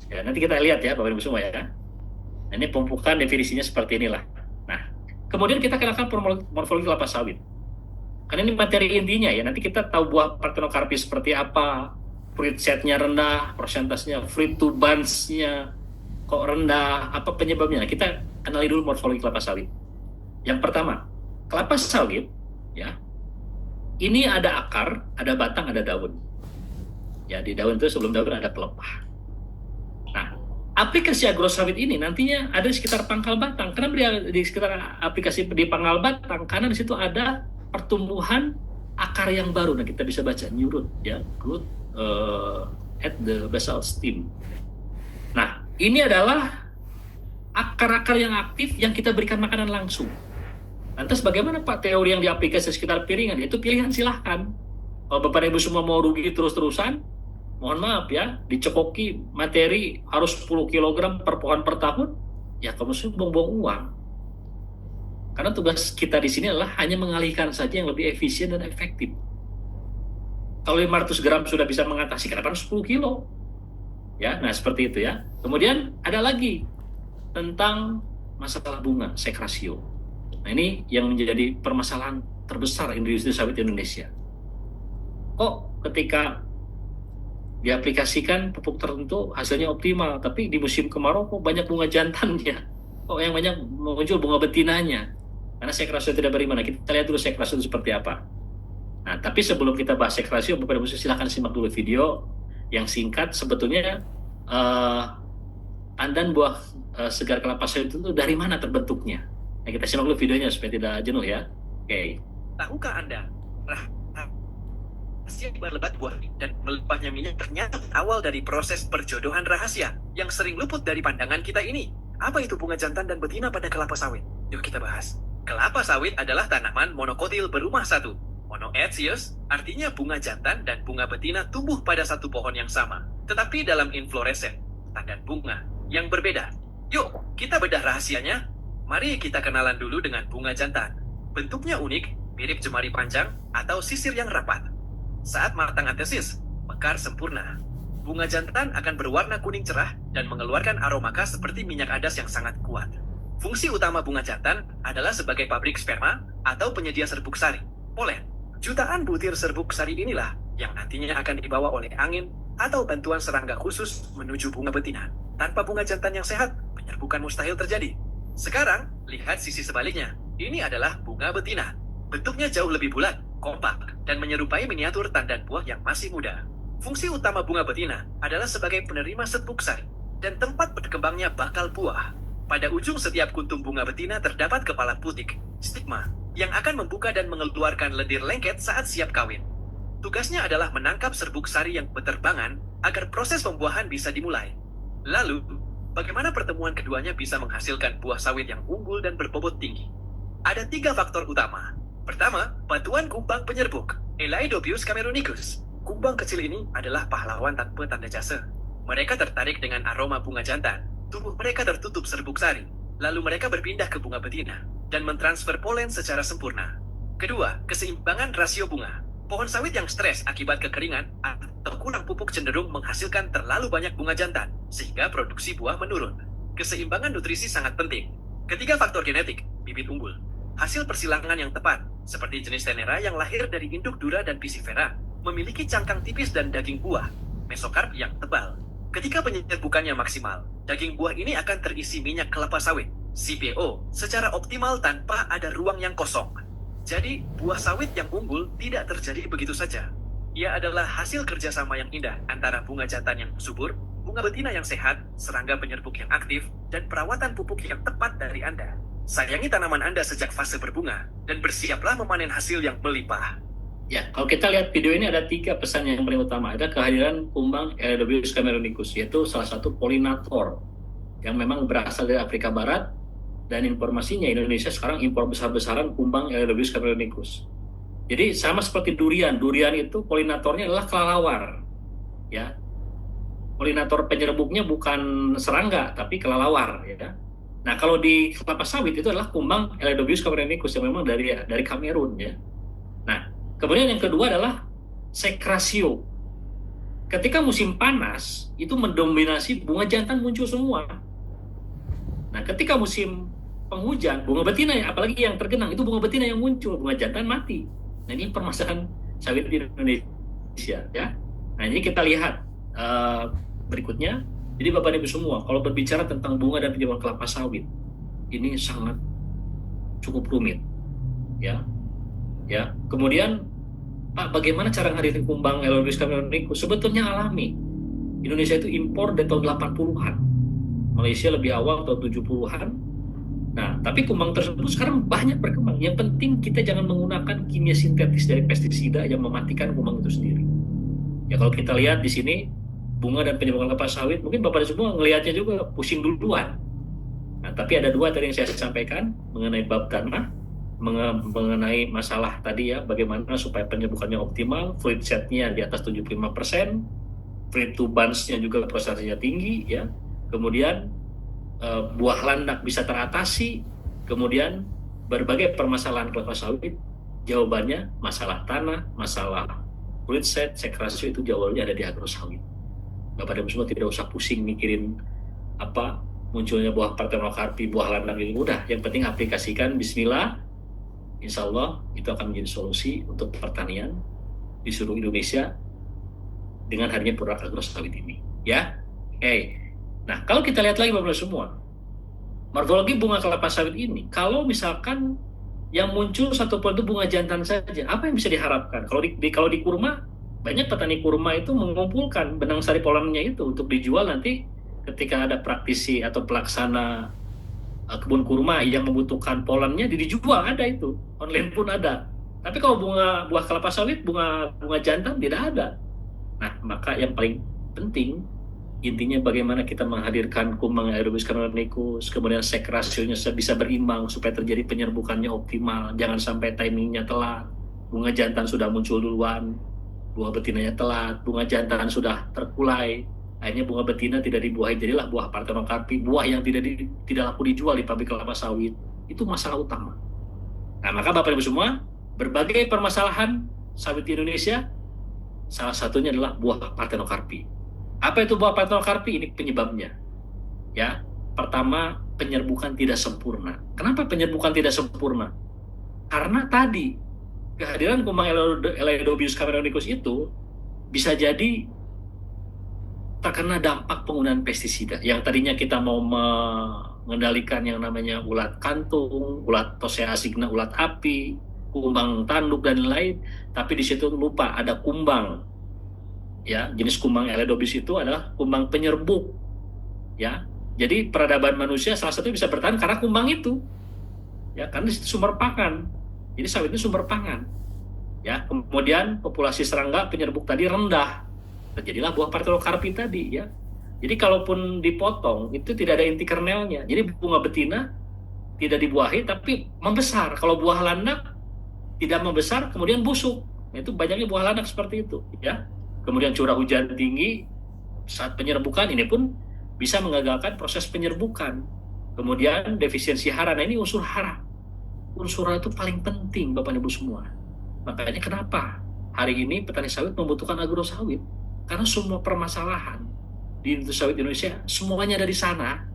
Ya, nanti kita lihat ya Bapak Ibu semua ya. Nah, ini pembukaan definisinya seperti inilah. Nah, kemudian kita kenakan morfologi kelapa sawit. Karena ini materi intinya ya, nanti kita tahu buah Parthenocarpus seperti apa, fruit set-nya rendah, persentasenya, fruit to buds-nya kok rendah, apa penyebabnya. Kita kenali dulu morfologi kelapa sawit. Yang pertama, kelapa sawit ya, ini ada akar, ada batang, ada daun. Ya, di daun itu sebelum daun ada pelepah. Nah, aplikasi agrosawit ini nantinya ada di sekitar pangkal batang. Kenapa di sekitar aplikasi di pangkal batang? Karena di situ ada pertumbuhan akar yang baru. Nah, kita bisa baca new root ya, root at the basal stem. Nah, ini adalah akar-akar yang aktif yang kita berikan makanan langsung. Lantas bagaimana Pak teori yang diaplikasi sekitar piringan? Itu pilihan silahkan. Kalau Bapak Ibu semua mau rugi terus-terusan, mohon maaf ya, dicekoki materi harus 10 kg per pohon per tahun, ya kamu sih buang-buang uang. Karena tugas kita di sini adalah hanya mengalihkan saja yang lebih efisien dan efektif. Kalau 500 gram sudah bisa mengatasi, kenapa 10 kilo? Ya, nah seperti itu ya. Kemudian ada lagi tentang masalah bunga, sekrasio. Nah ini yang menjadi permasalahan terbesar industri sawit Indonesia. Kok ketika diaplikasikan pupuk tertentu hasilnya optimal, tapi di musim kemarau kok banyak bunga jantannya, kok yang banyak muncul bunga betinanya, karena sekrasio tidak beriman. Nah, kita lihat dulu sekrasio itu seperti apa. Nah, tapi sebelum kita bahas sekrasio, Bapak Ibu silakan simak dulu video yang singkat. Sebetulnya pandan buah segar kelapa sawit itu dari mana terbentuknya. Nah, kita simak dulu videonya supaya tidak jenuh ya. Oke. Tahukah Anda, rahasia berlebat buah dan melimpahnya minyak ternyata awal dari proses perjodohan rahasia yang sering luput dari pandangan kita ini. Apa itu bunga jantan dan betina pada kelapa sawit? Yuk kita bahas. Kelapa sawit adalah tanaman monokotil berumah satu. Monoecious artinya bunga jantan dan bunga betina tumbuh pada satu pohon yang sama, tetapi dalam infloresen, tanda bunga yang berbeda. Yuk, kita bedah rahasianya. Mari kita kenalan dulu dengan bunga jantan. Bentuknya unik, mirip jemari panjang atau sisir yang rapat. Saat matang antesis, mekar sempurna. Bunga jantan akan berwarna kuning cerah dan mengeluarkan aroma khas seperti minyak adas yang sangat kuat. Fungsi utama bunga jantan adalah sebagai pabrik sperma atau penyedia serbuk sari, polen. Jutaan butir serbuk sari inilah yang nantinya akan dibawa oleh angin atau bantuan serangga khusus menuju bunga betina. Tanpa bunga jantan yang sehat, penyerbukan mustahil terjadi. Sekarang, lihat sisi sebaliknya. Ini adalah bunga betina. Bentuknya jauh lebih bulat, kompak, dan menyerupai miniatur tandan buah yang masih muda. Fungsi utama bunga betina adalah sebagai penerima serbuk sari dan tempat berkembangnya bakal buah. Pada ujung setiap kuntum bunga betina terdapat kepala putik, stigma, yang akan membuka dan mengeluarkan lendir lengket saat siap kawin. Tugasnya adalah menangkap serbuk sari yang berterbangan agar proses pembuahan bisa dimulai. Lalu, bagaimana pertemuan keduanya bisa menghasilkan buah sawit yang unggul dan berbobot tinggi? Ada 3 faktor utama. Pertama, bantuan kumbang penyerbuk, Elaedobius camerunicus. Kumbang kecil ini adalah pahlawan tanpa tanda jasa. Mereka tertarik dengan aroma bunga jantan. Tubuh mereka tertutup serbuk sari. Lalu mereka berpindah ke bunga betina dan mentransfer polen secara sempurna. Kedua, keseimbangan rasio bunga. Pohon sawit yang stres akibat kekeringan atau kurang pupuk cenderung menghasilkan terlalu banyak bunga jantan, sehingga produksi buah menurun. Keseimbangan nutrisi sangat penting. Ketiga, faktor genetik, bibit unggul. Hasil persilangan yang tepat, seperti jenis Tenera yang lahir dari induk Dura dan Piscifera, memiliki cangkang tipis dan daging buah, mesokarp yang tebal. Ketika penyerbukannya maksimal, daging buah ini akan terisi minyak kelapa sawit, CPO, secara optimal tanpa ada ruang yang kosong. Jadi, buah sawit yang unggul tidak terjadi begitu saja. Ia adalah hasil kerjasama yang indah antara bunga jantan yang subur, bunga betina yang sehat, serangga penyerbuk yang aktif, dan perawatan pupuk yang tepat dari Anda. Sayangi tanaman Anda sejak fase berbunga, dan bersiaplah memanen hasil yang melimpah. Ya, kalau kita lihat video ini ada 3 pesan yang paling utama. Ada kehadiran kumbang Elaedobius camerunicus, yaitu salah satu polinator yang memang berasal dari Afrika Barat, dan informasinya Indonesia sekarang impor besar-besaran kumbang Elaedobius camerunicus. Jadi sama seperti durian itu polinatornya adalah kelelawar. Ya, polinator penyerbuknya bukan serangga tapi kelelawar. Ya. Nah, kalau di kelapa sawit itu adalah kumbang Elaedobius camerunicus yang memang dari Kamerun. Ya. Nah, kemudian yang kedua adalah sekrasio. Ketika musim panas, itu mendominasi bunga jantan muncul semua. Nah, ketika musim penghujan, bunga betina, apalagi yang tergenang, itu bunga betina yang muncul, bunga jantan mati. Nah, ini permasalahan sawit di Indonesia. Ya. Nah, ini kita lihat berikutnya. Jadi Bapak Ibu semua, kalau berbicara tentang bunga dan penjualan kelapa sawit, ini sangat cukup rumit. Ya. Kemudian Pak, bagaimana cara ngadirin kumbang Elaedobius camerunicus? Sebetulnya alami. Indonesia itu impor dari tahun 80-an. Malaysia lebih awal tahun 70-an. Nah, tapi kumbang tersebut sekarang banyak berkembang. Yang penting kita jangan menggunakan kimia sintetis dari pestisida yang mematikan kumbang itu sendiri. Ya, kalau kita lihat di sini bunga dan penyembuhan kelapa sawit, mungkin Bapak semua ngelihatnya juga pusing duluan. Nah, tapi ada 2 tadi yang saya sampaikan mengenai bab tanah, mengenai masalah tadi ya, bagaimana supaya penyerbukannya optimal, fruit set-nya di atas 75%, fruit to bunch-nya juga prosesnya tinggi ya. Kemudian buah landak bisa teratasi, kemudian berbagai permasalahan kelapa sawit, jawabannya masalah tanah, masalah fruit set, sekrasio itu jawabannya ada di agrosawit. Bapak Ibu semua tidak usah pusing mikirin apa munculnya buah parthenocarpi, buah landak ini mudah. Yang penting aplikasikan bismillah. Insya Allah itu akan menjadi solusi untuk pertanian di seluruh Indonesia dengan hadirnya produk agrosawit ini. Ya, oke. Nah, kalau kita lihat lagi Bapak semua, morfologi bunga kelapa sawit ini, kalau misalkan yang muncul satu pohon itu bunga jantan saja, apa yang bisa diharapkan? Kalau di kurma, banyak petani kurma itu mengumpulkan benang sari polennya itu untuk dijual nanti ketika ada praktisi atau pelaksana kebun kurma yang membutuhkan polennya dijual, ada itu, online pun ada. Tapi kalau buah kelapa sawit, bunga jantan tidak ada. Nah, maka yang paling penting intinya bagaimana kita menghadirkan kumbang Elaedobius camerunicus, kemudian sekrasionya bisa berimbang supaya terjadi penyerbukannya optimal, jangan sampai timingnya telat, bunga jantan sudah muncul duluan, buah betinanya telat, bunga jantan sudah terkulai, akhirnya bunga betina tidak dibuahi, jadilah buah parthenocarpi, buah yang tidak laku dijual di pabrik kelapa sawit. Itu masalah utama. Nah, maka Bapak Ibu semua, berbagai permasalahan sawit di Indonesia, salah satunya adalah buah parthenocarpi. Apa itu buah parthenocarpi? Ini penyebabnya. Ya, pertama, penyerbukan tidak sempurna. Kenapa penyerbukan tidak sempurna? Karena tadi kehadiran kumbang Elaedobius camerunicus itu bisa jadi terkena dampak penggunaan pestisida. Yang tadinya kita mau mengendalikan yang namanya ulat kantung, ulat Tosea asigna, ulat api, kumbang tanduk dan lain, tapi di situ lupa ada kumbang. Ya, jenis kumbang Elaedobius itu adalah kumbang penyerbuk. Ya, jadi peradaban manusia salah satu bisa bertahan karena kumbang itu. Ya, karena di situ sumber pangan. Jadi sawit itu sumber pangan. Ya, kemudian populasi serangga penyerbuk tadi rendah, terjadilah buah Parthenocarpi tadi ya. Jadi kalaupun dipotong itu tidak ada inti kernelnya. Jadi bunga betina tidak dibuahi tapi membesar. Kalau buah landak tidak membesar kemudian busuk. Nah, itu banyaknya buah landak seperti itu ya. Kemudian curah hujan tinggi saat penyerbukan ini pun bisa mengagalkan proses penyerbukan. Kemudian defisiensi hara. Nah, ini unsur hara. Unsur hara itu paling penting Bapak Ibu semua. Makanya kenapa hari ini petani sawit membutuhkan agrosawit? Karena semua permasalahan di industri sawit Indonesia semuanya dari sana.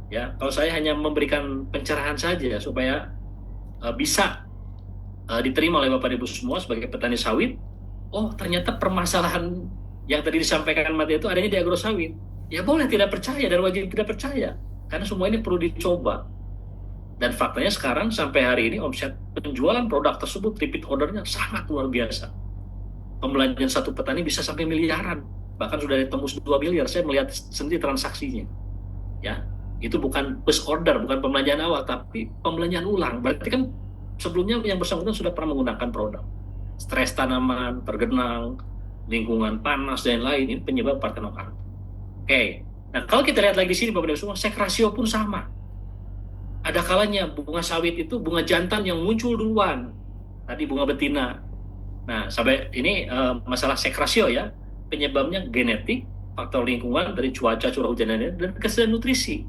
Ya, kalau saya hanya memberikan pencerahan saja supaya bisa diterima oleh Bapak Ibu semua sebagai petani sawit. Oh, ternyata permasalahan yang tadi disampaikan Mati itu adanya di agrosawit. Ya boleh tidak percaya dan wajib tidak percaya. Karena semua ini perlu dicoba. Dan faktanya sekarang sampai hari ini omset penjualan produk tersebut repeat ordernya sangat luar biasa. Pembelanjaan satu petani bisa sampai miliaran, bahkan sudah ditembus 2 miliar. Saya melihat sendiri transaksinya. Ya, itu bukan push order, bukan pembelanjaan awal, tapi pembelanjaan ulang. Berarti kan sebelumnya yang bersangkutan sudah pernah menggunakan produk. Stres tanaman, tergenang, lingkungan panas dan lain ini penyebab Parthenocarpi. Oke. Nah, kalau kita lihat lagi di sini Bapak Ibu semua, sek rasio pun sama. Ada kalanya bunga sawit itu bunga jantan yang muncul duluan. Tadi bunga betina. Nah, sampai ini masalah sek rasio ya. Penyebabnya genetik, faktor lingkungan dari cuaca, curah hujan dan kesadaran nutrisi.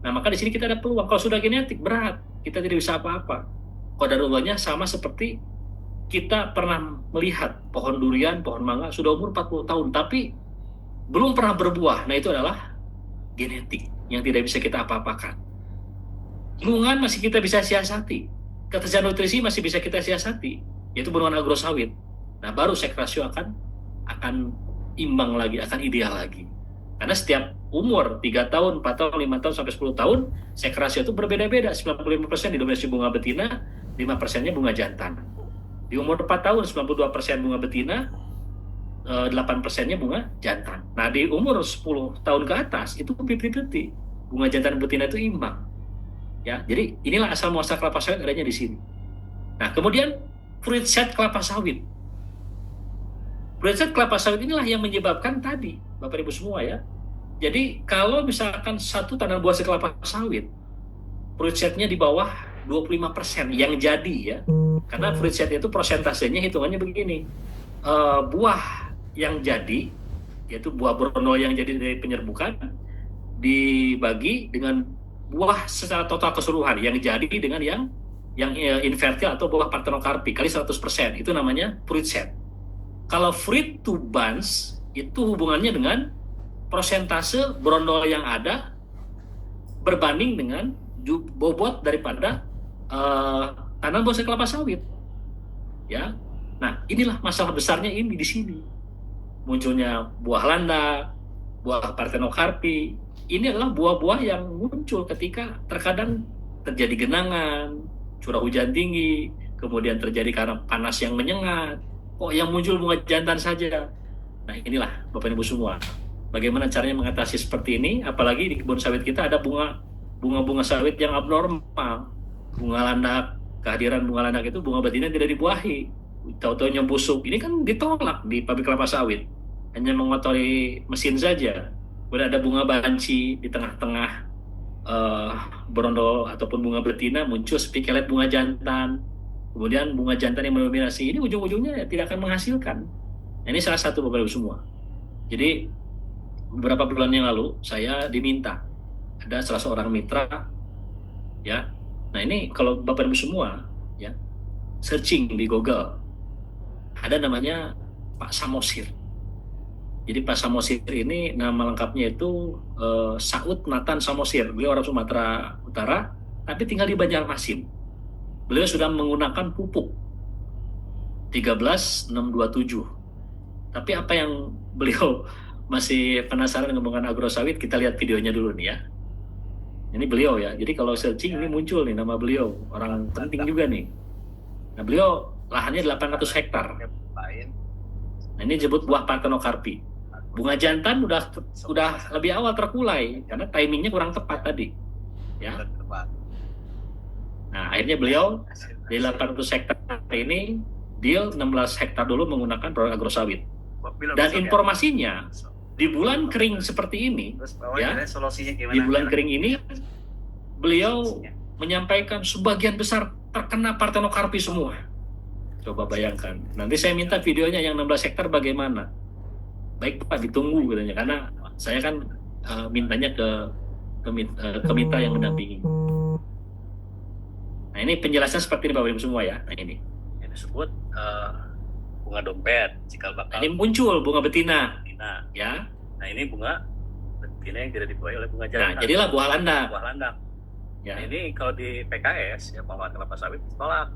Nah, maka di sini kita ada peluang. Kalau sudah genetik berat, kita tidak bisa apa-apa. Qadarullah sama seperti kita pernah melihat pohon durian, pohon mangga sudah umur 40 tahun tapi belum pernah berbuah. Nah, itu adalah genetik yang tidak bisa kita apa-apakan. Lingkungan masih kita bisa siasati, ketersediaan nutrisi masih bisa kita siasati, yaitu berhubungan agrosawit. Nah, baru sek rasio akan imbang lagi, akan ideal lagi. Karena setiap umur 3 tahun, 4 tahun, 5 tahun sampai 10 tahun, sek rasio itu berbeda-beda. 95% didominasi bunga betina, 5%-nya bunga jantan. Di umur 4 tahun 92% bunga betina, 8%-nya bunga jantan. Nah, di umur 10 tahun ke atas itu 50-50. Bunga jantan dan betina itu imbang. Ya, jadi inilah asal muasal kelapa sawit adanya di sini. Nah, kemudian fruit set kelapa sawit. Fruit set kelapa sawit inilah yang menyebabkan tadi, Bapak Ibu semua ya. Jadi kalau misalkan satu tandan buah kelapa sawit, fruit setnya di bawah 25% yang jadi ya. Karena fruit set itu persentasenya hitungannya begini. Buah yang jadi, yaitu buah brondol yang jadi dari penyerbukan, dibagi dengan buah secara total keseluruhan yang jadi dengan yang infertil atau buah Parthenocarpi kali 100%, itu namanya fruit set. Kalau fruit to bunch itu hubungannya dengan persentase brondol yang ada berbanding dengan bobot daripada tanam buah kelapa sawit. Ya. Nah, inilah masalah besarnya ini di sini. Munculnya buah landak, buah Parthenocarpi. Ini adalah buah-buah yang muncul ketika terkadang terjadi genangan, curah hujan tinggi, kemudian terjadi karena panas yang menyengat. Kok yang muncul bunga jantan saja? Nah, inilah Bapak Ibu semua. Bagaimana caranya mengatasi seperti ini? Apalagi di kebun sawit kita ada bunga-bunga sawit yang abnormal. Bunga landak, kehadiran bunga landak itu bunga betina tidak dibuahi. Tahu-tahunya busuk. Ini kan ditolak di pabrik kelapa sawit. Hanya mengotori mesin saja. Kemudian ada bunga banci di tengah-tengah brondol ataupun bunga betina muncul spikelet bunga jantan. Kemudian bunga jantan yang mendominasi ini ujung-ujungnya tidak akan menghasilkan. Nah, ini salah satu Bapak Ibu semua. Jadi beberapa bulan yang lalu saya diminta ada salah seorang mitra ya. Nah, ini kalau Bapak Ibu semua ya searching di Google ada namanya Pak Samosir. Jadi Pak Samosir ini nama lengkapnya itu Saud Nathan Samosir. Beliau orang Sumatera Utara, tapi tinggal di Banjarmasin. Beliau sudah menggunakan pupuk 13627. Tapi apa yang beliau masih penasaran dengan agrosawit, kita lihat videonya dulu nih ya. Ini beliau ya. Jadi kalau searching ini muncul nih nama beliau, orang penting juga nih. Nah, beliau lahannya 800 hektar. Nah, ini disebut buah Parthenocarpi. Bunga jantan udah lebih awal terkulai karena timingnya kurang tepat tadi. Ya. Nah, akhirnya beliau di 800 hektar ini deal 16 hektar dulu menggunakan produk agrosawit. Belum Dan masuk ya? informasinya di bulan kering seperti ini, Terus bawah ya, solusinya gimana? di bulan kering ini beliau menyampaikan sebagian besar terkena Parthenocarpi semua. Coba bayangkan. Nanti saya minta videonya yang 16 hektar bagaimana. Baik Pak, ditunggu katanya, karena saya kan mintanya ke mitra yang mendampingi. Nah ini penjelasan seperti ini Bapak Ibu semua ya. Nah ini. Yang disebut bunga dompet, cikal bakal. Nah, ini muncul bunga betina. Nah, Ya. nah ini bunga betina yang tidak dibuahi oleh bunga Nah jantan. jadilah buah landak. Buah landak. Ya. Nah, ini kalau di PKS ya pengelolaan kelapa sawit ditolak.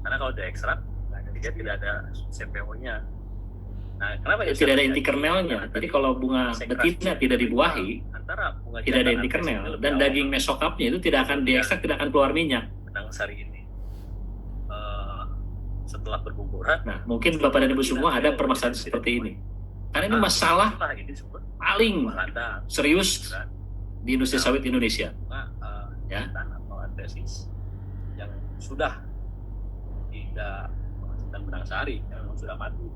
Karena kalau di ekstrak, dia tidak ada CPO-nya. Nah, kenapa Itu tidak ada inti kernelnya. Jadi kalau bunga betina tidak dibuahi, antara bunga tidak ada jantan inti dan kernel, lebih dan awal. daging mesokapnya itu tidak akan diekstrak, tidak akan keluar minyak. Benang sari ini setelah berguguran. Nah mungkin Bapak dan Ibu semua ada permasalahan seperti ini. Karena ini masalah Ini disebut paling buah landak. serius di industri sawit Indonesia. Ya. Atau antesis yang sudah tidak menghasilkan benang sari, yang sudah mati.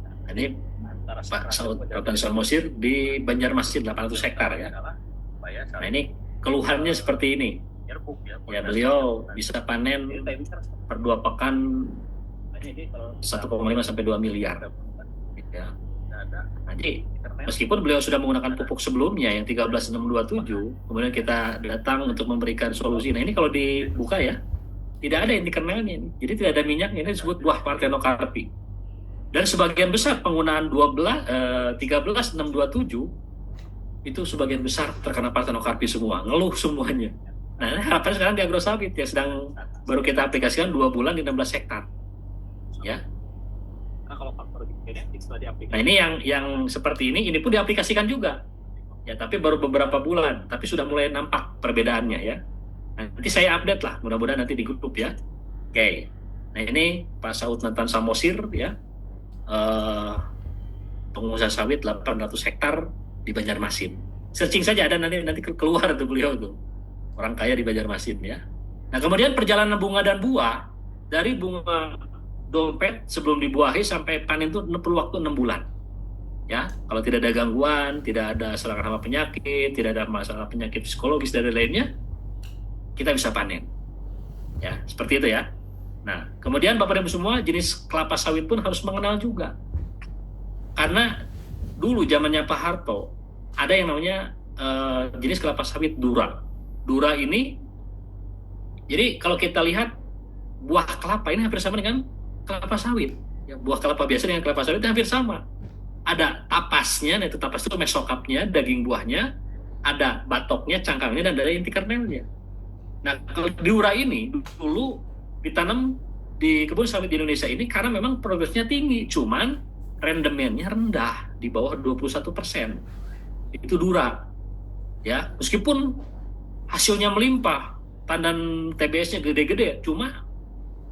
Nah, ini Antara Pak Saud Dr. Samosir di Banjarmasin 800 hektar ya. Nah ini keluhannya seperti ini. Ya beliau bisa panen per 2 pekan 1,5 sampai 2 miliar. Ya. Nah, jadi meskipun beliau sudah menggunakan pupuk sebelumnya yang 13627, kemudian kita datang untuk memberikan solusi. Nah ini kalau dibuka ya, tidak ada inti kernelnya, jadi tidak ada minyaknya. Ini disebut buah Parthenocarpi. Dan sebagian besar penggunaan 13627 itu sebagian besar terkena Parthenocarpi semua, ngeluh semuanya. Nah ini harapan sekarang di agrosawit yang sedang baru kita aplikasikan 2 bulan di 16 hektar. Ya. Nah, kalau faktor genetik setelah diaplikasikan. Nah ini yang seperti ini pun diaplikasikan juga. Ya tapi baru beberapa bulan, tapi sudah mulai nampak perbedaannya ya. Nanti saya update lah, mudah-mudahan nanti di grup ya. Oke. Nah ini Pak Saud Nathan Samosir ya, pengusaha sawit 800 hektar di Banjarmasin. Searching saja ada nanti keluar tuh beliau tuh, orang kaya di Banjarmasin ya. Nah kemudian perjalanan bunga dan buah dari bunga dompet sebelum dibuahi sampai panen itu perlu waktu 6 bulan. Ya, kalau tidak ada gangguan, tidak ada serangan hama penyakit, tidak ada masalah penyakit psikologis dan lainnya, kita bisa panen. Ya, seperti itu ya. Nah, kemudian Bapak Ibu semua, jenis kelapa sawit pun harus mengenal juga. Karena dulu zamannya Pak Harto ada yang namanya jenis kelapa sawit Dura. Dura ini, jadi kalau kita lihat buah kelapa ini hampir sama dengan kelapa sawit. Ya, buah kelapa biasa dengan kelapa sawit itu hampir sama. Ada tapasnya, nah itu tapas itu mesokapnya, daging buahnya, ada batoknya, cangkangnya, dan ada inti kernelnya. Nah, kalau Dura ini dulu ditanam di kebun sawit di Indonesia ini karena memang progresnya tinggi, cuman rendemennya rendah, di bawah 21%. Itu Dura. Ya, meskipun hasilnya melimpah, tandan TBS-nya gede-gede, cuma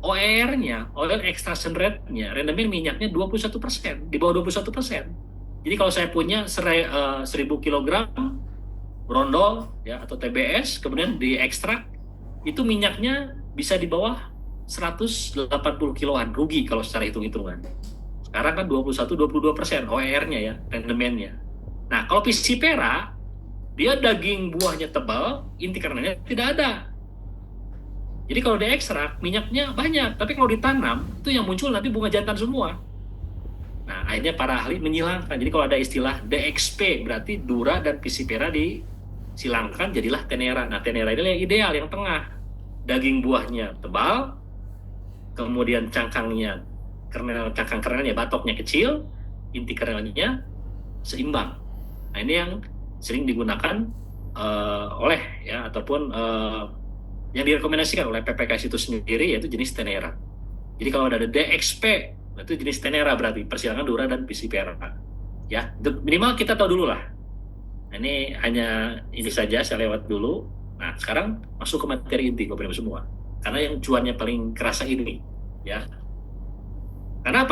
OER-nya, oil extraction rate-nya, rendemen minyaknya 21%, di bawah 21%. Jadi kalau saya punya 1000 kg brondol ya atau TBS, kemudian diekstrak, itu minyaknya bisa di bawah 180 kiloan, rugi kalau secara hitung-hitungan. Sekarang kan 21-22% OER-nya ya, rendemennya. Nah, kalau Piscifera, dia daging buahnya tebal, inti kernelnya tidak ada. Jadi kalau diekstrak, minyaknya banyak. Tapi kalau ditanam, itu yang muncul nanti bunga jantan semua. Nah, akhirnya para ahli menyilangkan. Jadi kalau ada istilah DXP, berarti Dura dan Piscifera disilangkan, jadilah Tenera. Nah, Tenera ini yang ideal, yang tengah. Daging buahnya tebal, kemudian cangkang kernelnya, batoknya kecil, inti kernelnya seimbang. Nah, ini yang sering digunakan oleh ya ataupun yang direkomendasikan oleh PPKS itu sendiri, yaitu jenis Tenera. Jadi kalau ada DXP, itu jenis Tenera, berarti persilangan Dura dan Piscifera. Ya, minimal kita tahu dulu lah. Nah, ini hanya ini saja, saya lewat dulu. Nah, sekarang masuk ke materi inti Bapak Ibu semua. Karena yang cuannya paling kerasa ini, ya. Karena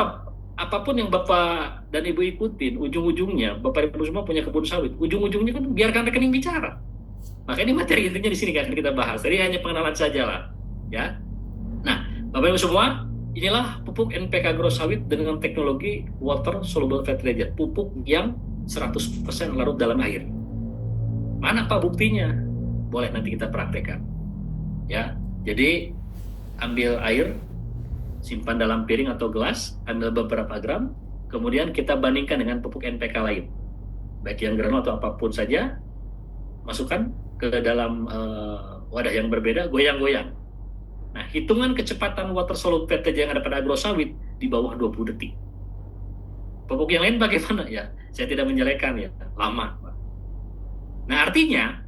apapun yang Bapak dan Ibu ikutin, ujung-ujungnya Bapak Ibu semua punya kebun sawit. Ujung-ujungnya kan biarkan rekening bicara. Maka ini materi intinya di sini kan kita bahas. Jadi hanya pengenalan saja lah, ya. Nah, Bapak Ibu semua, inilah pupuk NPK Grow Sawit dengan teknologi Water Soluble Fertilizer, pupuk yang 100% larut dalam air. Mana Pak buktinya? Boleh nanti kita praktekkan. Ya, jadi ambil air, simpan dalam piring atau gelas, ambil beberapa gram, kemudian kita bandingkan dengan pupuk NPK lain, baik yang granul atau apapun saja, masukkan ke dalam wadah yang berbeda, goyang-goyang. Nah, hitungan kecepatan water soluble fertilizer yang ada pada agrosawit di bawah 20 detik. Pupuk yang lain bagaimana? Ya, saya tidak menjelekkan ya, lama. Nah, artinya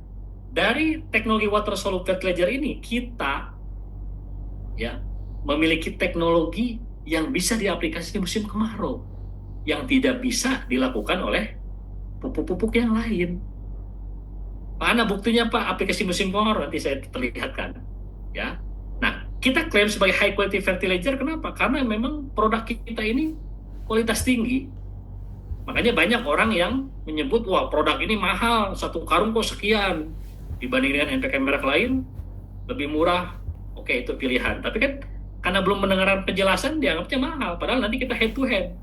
dari teknologi water soluble fertilizer ini kita ya memiliki teknologi yang bisa diaplikasikan di musim kemarau, yang tidak bisa dilakukan oleh pupuk-pupuk yang lain. Mana buktinya Pak? Aplikasi musim kemarau nanti saya perlihatkan. Ya, nah kita klaim sebagai high quality fertilizer. Kenapa? Karena memang produk kita ini kualitas tinggi. Makanya banyak orang yang menyebut, wah produk ini mahal, satu karung kok sekian, dibanding dengan NPK merek lain lebih murah. Oke, itu pilihan. Tapi kan karena belum mendengarkan penjelasan, dianggapnya mahal. Padahal nanti kita head to head.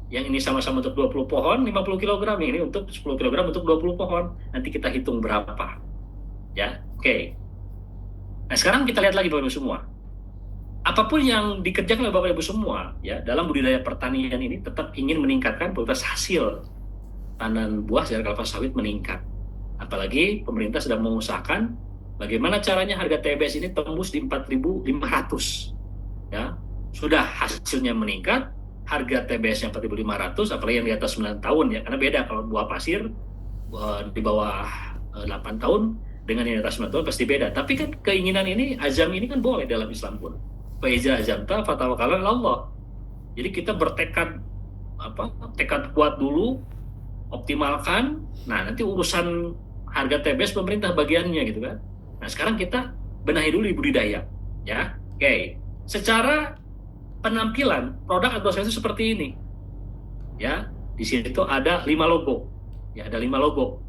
Yang ini sama-sama untuk 20 pohon, 50 kg. Ini untuk 10 kg untuk 20 pohon. Nanti kita hitung berapa. Ya, oke. Nah, sekarang kita lihat lagi Bapak Ibu semua. Apapun yang dikerjakan oleh Bapak Ibu semua, ya, dalam budidaya pertanian ini tetap ingin meningkatkan kualitas hasil tanaman buah dari kelapa sawit meningkat. Apalagi pemerintah sedang mengusahakan bagaimana caranya harga TBS ini tembus di 4.500. Ya, sudah hasilnya meningkat, harga TBS yang 4.500, apalagi yang di atas 9 tahun ya, karena beda kalau buah pasir di bawah 8 tahun dengan yang di atas 9 tahun pasti beda. Tapi kan keinginan ini, azam ini kan boleh dalam Islam pun. Faiza azamta fatawakkalna Allah. Jadi kita bertekad tekad kuat dulu, optimalkan. Nah, nanti urusan harga TBS pemerintah bagiannya gitu kan. Nah, sekarang kita benahi dulu di budidaya, ya. Oke. Secara penampilan produk agrosawit itu seperti ini. Ya, di situ ada 5 logo. Ya, ada 5 logo.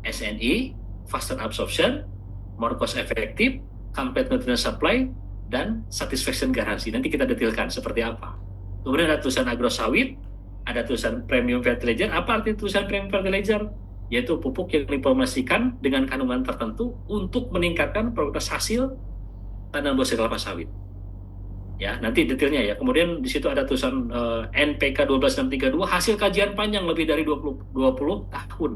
SNI, Faster Absorption, More Cost Effective, Complete Nutrient Supply, dan Satisfaction Garansi. Nanti kita detailkan seperti apa. Kemudian ada tulisan agrosawit, ada tulisan Premium Fertilizer. Apa arti tulisan Premium Fertilizer? Yaitu pupuk yang diformulasikan dengan kandungan tertentu untuk meningkatkan kualitas hasil tanaman buah kelapa sawit. Ya, nanti detailnya ya. Kemudian di situ ada tulisan NPK 12632, hasil kajian panjang lebih dari 20 tahun.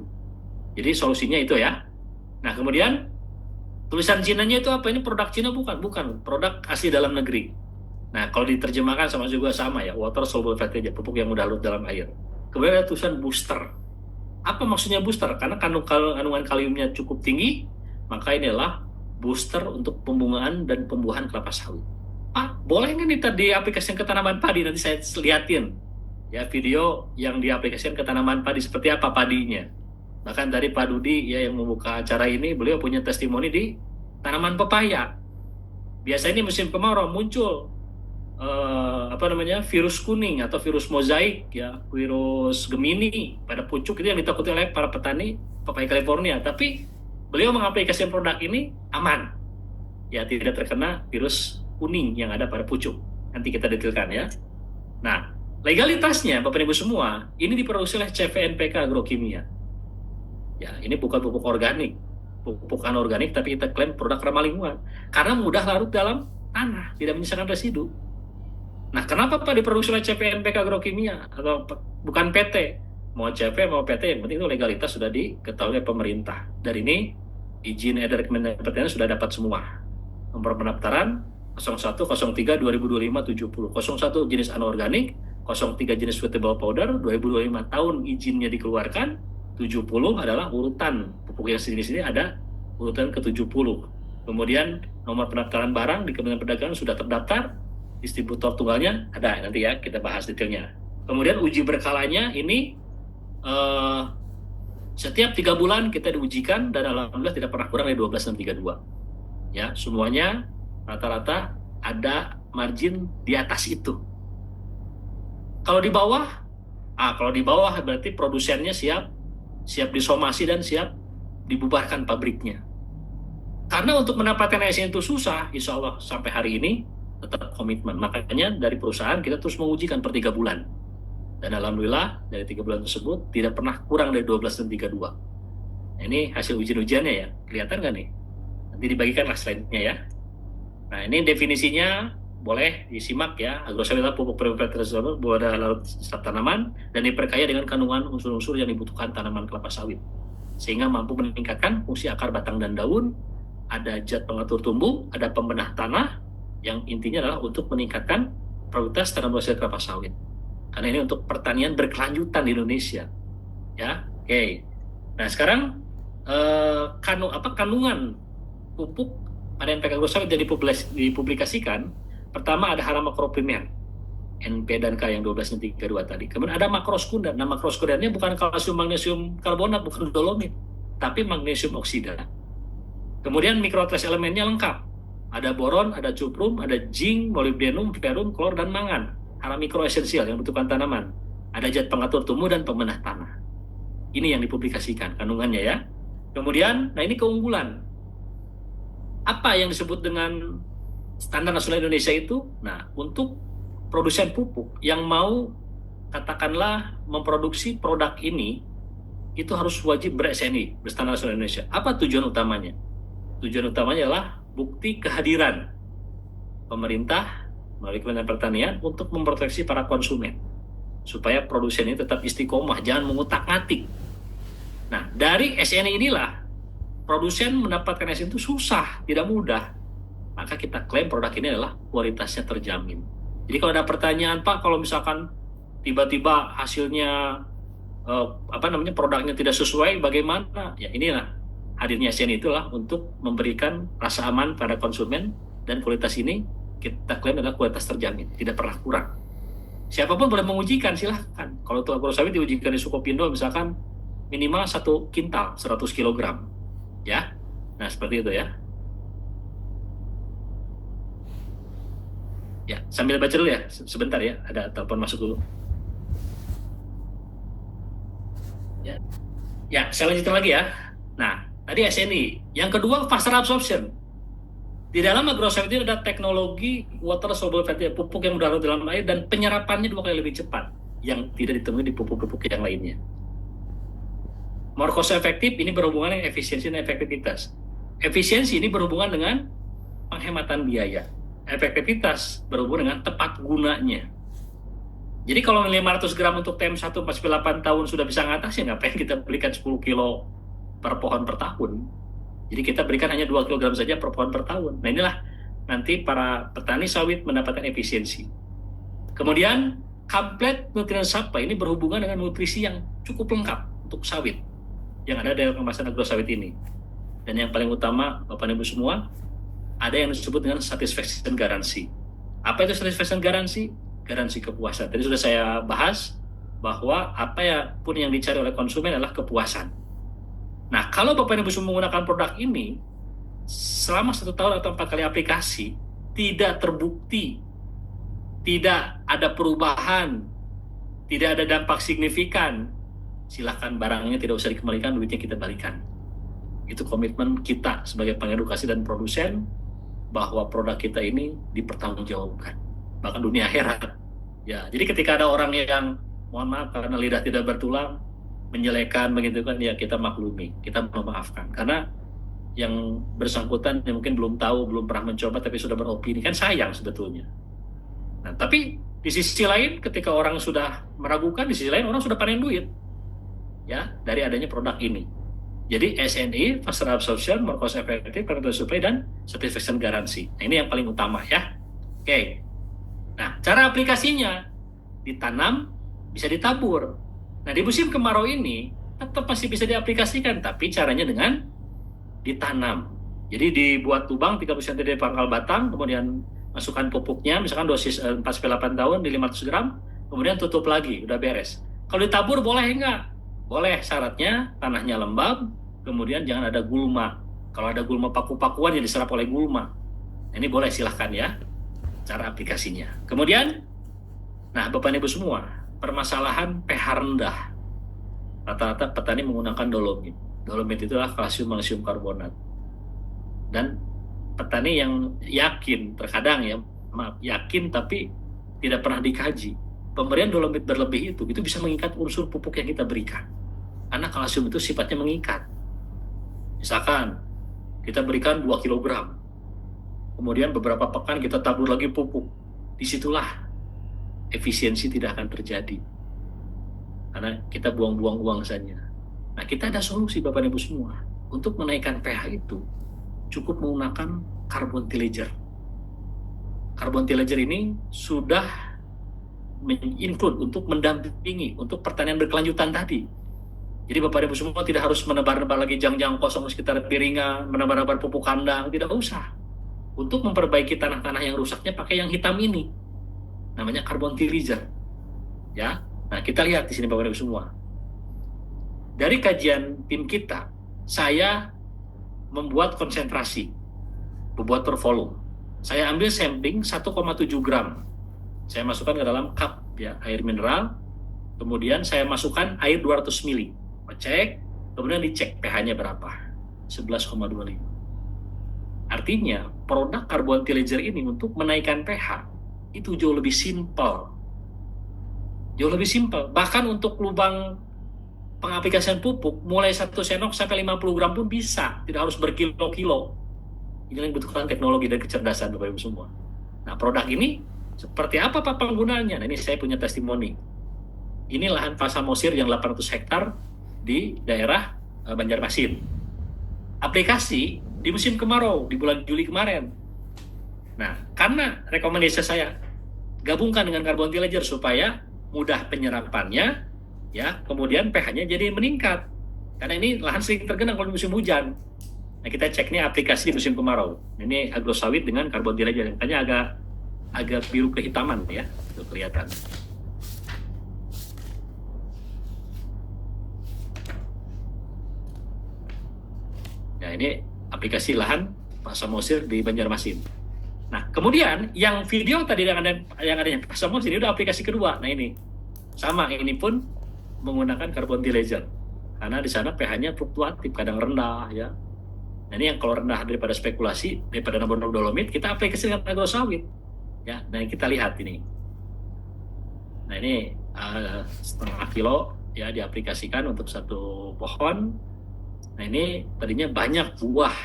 Jadi solusinya itu ya. Nah, kemudian tulisan Cina-nya itu apa? Ini produk Cina bukan, produk asli dalam negeri. Nah, kalau diterjemahkan sama ya, water soluble fertilizer, pupuk yang mudah larut dalam air. Kemudian ada tulisan booster. Apa maksudnya booster? Karena kandungan kaliumnya cukup tinggi, maka inilah booster untuk pembungaan dan pembuahan kelapa sawit. Pak, boleh nggak nih diaplikasikan ke tanaman padi? Nanti saya liatin ya video yang diaplikasikan ke tanaman padi seperti apa padinya. Bahkan tadi Pak Dudi ya yang membuka acara ini, beliau punya testimoni di tanaman pepaya. Biasanya ini musim kemarau muncul virus kuning atau virus mozaik ya, virus Gemini pada pucuk, itu yang ditakuti oleh para petani pepaya California. Tapi beliau mengaplikasikan produk ini aman. Ya, tidak terkena virus kuning yang ada pada pucuk. Nanti kita detailkan ya. Nah, legalitasnya Bapak Ibu semua, ini diproduksi oleh CVNPK Agrokimia. Ya, ini bukan pupuk organik, pupuk anorganik, tapi kita klaim produk ramah lingkungan karena mudah larut dalam tanah, tidak menyisakan residu. Nah, kenapa Pak diproduksi oleh CVNPK Agrokimia atau bukan PT? Mau CV mau PT, yang penting itu legalitas sudah diketahui oleh pemerintah. Dari ini izin edar Kementerian Pertanian sudah dapat semua. Nomor pendaftaran 0103 2025 70, 01 jenis anorganik, 03 jenis suitable powder, 2025 tahun izinnya dikeluarkan, 70 adalah urutan pupuk yang sejenis ini ada urutan ke-70. Kemudian nomor pendaftaran barang di Kementerian Perdagangan sudah terdaftar, distributor tunggalnya ada, nanti ya kita bahas detailnya. Kemudian uji berkalanya ini setiap 3 bulan kita diujikan dan alhamdulillah tidak pernah kurang dari 12,632. Ya, semuanya rata-rata ada margin di atas itu. Kalau di bawah berarti produsennya siap disomasi dan siap dibubarkan pabriknya. Karena untuk mendapatkan ASN itu susah, insya Allah sampai hari ini tetap komitmen. Makanya dari perusahaan kita terus mengujikan per 3 bulan. Dan alhamdulillah dari 3 bulan tersebut tidak pernah kurang dari 12 dan 32. Nah, ini hasil ujian-ujiannya ya. Kelihatan nggak nih? Nanti dibagikanlah slide-nya ya. Nah, ini definisinya boleh disimak ya. Agrosawit adalah pupuk prioritas tersebut berada laut serta tanaman dan diperkaya dengan kandungan unsur-unsur yang dibutuhkan tanaman kelapa sawit, sehingga mampu meningkatkan fungsi akar, batang, dan daun. Ada zat pengatur tumbuh, ada pembenah tanah, yang intinya adalah untuk meningkatkan produktivitas tanaman hasil kelapa sawit. Karena ini untuk pertanian berkelanjutan di Indonesia. Ya, oke. Nah, sekarang kandungan pupuk pada NPK agrosawit yang dipublikasikan. Pertama ada halamakroprimer, NP dan K yang 12 dan 32 tadi. Kemudian ada makrosekunder. Nah, makrosekundernya bukan kalsium magnesium karbonat, bukan dolomit, tapi magnesium oksida. Kemudian mikrotrace elemennya lengkap. Ada boron, ada cuprum, ada zinc, molybdenum, ferrum, klor, dan mangan. Hal mikroesensial yang dibutuhkan tanaman. Ada zat pengatur tumbuh dan pembenah tanah. Ini yang dipublikasikan kandungannya ya. Kemudian, nah ini keunggulan. Apa yang disebut dengan standar nasional Indonesia itu? Nah, untuk produsen pupuk yang mau katakanlah memproduksi produk ini, itu harus wajib ber-SNI, berstandar nasional Indonesia. Apa tujuan utamanya? Tujuan utamanya adalah bukti kehadiran pemerintah melalui Kementerian Pertanian untuk memproteksi para konsumen supaya produsen ini tetap istiqomah, jangan mengutak-atik. Nah, dari SNI inilah produsen mendapatkan SNI itu susah, tidak mudah. Maka kita klaim produk ini adalah kualitasnya terjamin. Jadi kalau ada pertanyaan, Pak, kalau misalkan tiba-tiba hasilnya produknya tidak sesuai, bagaimana? Ya inilah hadirnya SNI itulah untuk memberikan rasa aman pada konsumen, dan kualitas ini kita klaim adalah kualitas terjamin, tidak pernah kurang. Siapapun boleh mengujikan, silahkan. Kalau untuk agrosawit diujikan di Sukopindo misalkan minimal 1 kintal 100 kg ya. Nah, seperti itu ya. Ya, sambil baca dulu ya, sebentar ya, ada telepon masuk dulu. Ya, saya lanjutkan lagi ya. Nah, tadi SNI. Yang kedua, faster absorption. Di dalam agrosawit itu ada teknologi water soluble fatty, pupuk yang berlarut dalam air dan penyerapannya 2 kali lebih cepat yang tidak ditemui di pupuk-pupuk yang lainnya. More cost efektif ini berhubungan dengan efisiensi dan efektivitas. Efisiensi ini berhubungan dengan penghematan biaya. Efektivitas berhubungan dengan tepat gunanya. Jadi kalau 500 gram untuk TM1 48 tahun sudah bisa ngatasi, ngapain kita belikan 10 kilo per pohon per tahun? Jadi kita berikan hanya 2 kg saja per pohon per tahun. Nah, inilah nanti para petani sawit mendapatkan efisiensi. Kemudian, complete nutrient supply ini berhubungan dengan nutrisi yang cukup lengkap untuk sawit yang ada dalam kemasan agrosawit ini. Dan yang paling utama, Bapak Ibu semua, ada yang disebut dengan satisfaction garansi. Apa itu satisfaction garansi? Garansi kepuasan. Tadi sudah saya bahas bahwa apa ya pun yang dicari oleh konsumen adalah kepuasan. Nah, kalau Bapak Ibu semua menggunakan produk ini selama 1 tahun atau 4 kali aplikasi, tidak terbukti, tidak ada perubahan, tidak ada dampak signifikan, silahkan barangnya tidak usah dikembalikan, duitnya kita balikan. Itu komitmen kita sebagai pengedukasi dan produsen bahwa produk kita ini dipertanggungjawabkan, bahkan dunia akhirat. Ya, jadi ketika ada orang yang mohon maaf karena lidah tidak bertulang menyelekan begitu kan, ya kita maklumi, kita memaafkan. Karena yang bersangkutan yang mungkin belum tahu, belum pernah mencoba tapi sudah beropini, kan sayang sebetulnya. Nah, tapi di sisi lain ketika orang sudah meragukan, di sisi lain orang sudah panen duit ya dari adanya produk ini. Jadi SNI, faster absorption, more cost effective, predictable supply, dan satisfaction garansi. Nah, ini yang paling utama ya. Oke. Nah, cara aplikasinya ditanam, bisa ditabur. Nah, di musim kemarau ini tetap masih bisa diaplikasikan, tapi caranya dengan ditanam. Jadi dibuat lubang 30 cm dari pangkal batang, kemudian masukkan pupuknya, misalkan dosis 4,8 tahun di 500 gram, kemudian tutup lagi, udah beres. Kalau ditabur boleh enggak? Boleh, syaratnya tanahnya lembab, kemudian jangan ada gulma. Kalau ada gulma paku-pakuan yang diserap oleh gulma. Nah, ini boleh, silahkan ya cara aplikasinya. Kemudian, nah Bapak Ibu semua, permasalahan pH rendah. Rata-rata petani menggunakan dolomit. Dolomit itu adalah kalsium magnesium karbonat. Dan petani yang yakin, terkadang ya, maaf, yakin tapi tidak pernah dikaji. Pemberian dolomit berlebih itu bisa mengikat unsur pupuk yang kita berikan. Karena kalsium itu sifatnya mengikat. Misalkan kita berikan 2 kg, kemudian beberapa pekan kita tabur lagi pupuk, disitulah efisiensi tidak akan terjadi. Karena kita buang-buang uang saja. Nah, kita ada solusi Bapak Ibu semua. Untuk menaikkan pH itu, cukup menggunakan carbon tillage. Carbon tillage ini sudah include untuk mendampingi, untuk pertanian berkelanjutan tadi. Jadi Bapak Ibu semua tidak harus menebar-nebar lagi jang-jang kosong di sekitar piringan, menebar-nebar pupuk kandang, tidak usah. Untuk memperbaiki tanah-tanah yang rusaknya pakai yang hitam ini. Namanya carbon tillage. Ya. Nah, kita lihat di sini Bapak Ibu semua. Dari kajian tim kita, saya membuat konsentrasi, membuat per volume. Saya ambil sampling 1,7 gram. Saya masukkan ke dalam cup ya, air mineral. Kemudian saya masukkan air 200 ml. Cek, kemudian dicek pH-nya berapa. 11,25. Artinya, produk carbon tillage ini untuk menaikkan pH itu jauh lebih simpel. Jauh lebih simpel. Bahkan untuk lubang pengaplikasian pupuk mulai 1 sendok sampai 50 gram pun bisa, tidak harus berkilo-kilo. Ini yang dibutuhkan teknologi dan kecerdasan Bapak Ibu semua. Nah, produk ini seperti apa Pak penggunaannya? Nah, ini saya punya testimoni. Ini lahan Pasamosir yang 800 hektar di daerah Banjarmasin. Aplikasi di musim kemarau di bulan Juli kemarin. Nah, karena rekomendasi saya gabungkan dengan carbon tillage supaya mudah penyerapannya, ya, kemudian pH-nya jadi meningkat. Karena ini lahan sering tergenang kalau musim hujan. Nah, kita cek nih aplikasi di musim kemarau. Ini agrosawit dengan carbon tillage, makanya agak biru kehitaman ya, itu kelihatan. Nah, ini aplikasi lahan Pasamosir di Banjarmasin. Nah, kemudian yang video tadi yang ada yang Pasamosir ini udah aplikasi kedua. Nah, ini sama, ini pun menggunakan carbon tillage. Karena di sana pH-nya fluktuatif, kadang rendah ya. Nah, ini yang kalau rendah daripada spekulasi, daripada nabur dolomit, kita aplikasi dengan agrosawit. Ya, nah kita lihat ini. Nah, ini setengah kilo ya diaplikasikan untuk satu pohon. Nah, ini tadinya banyak buah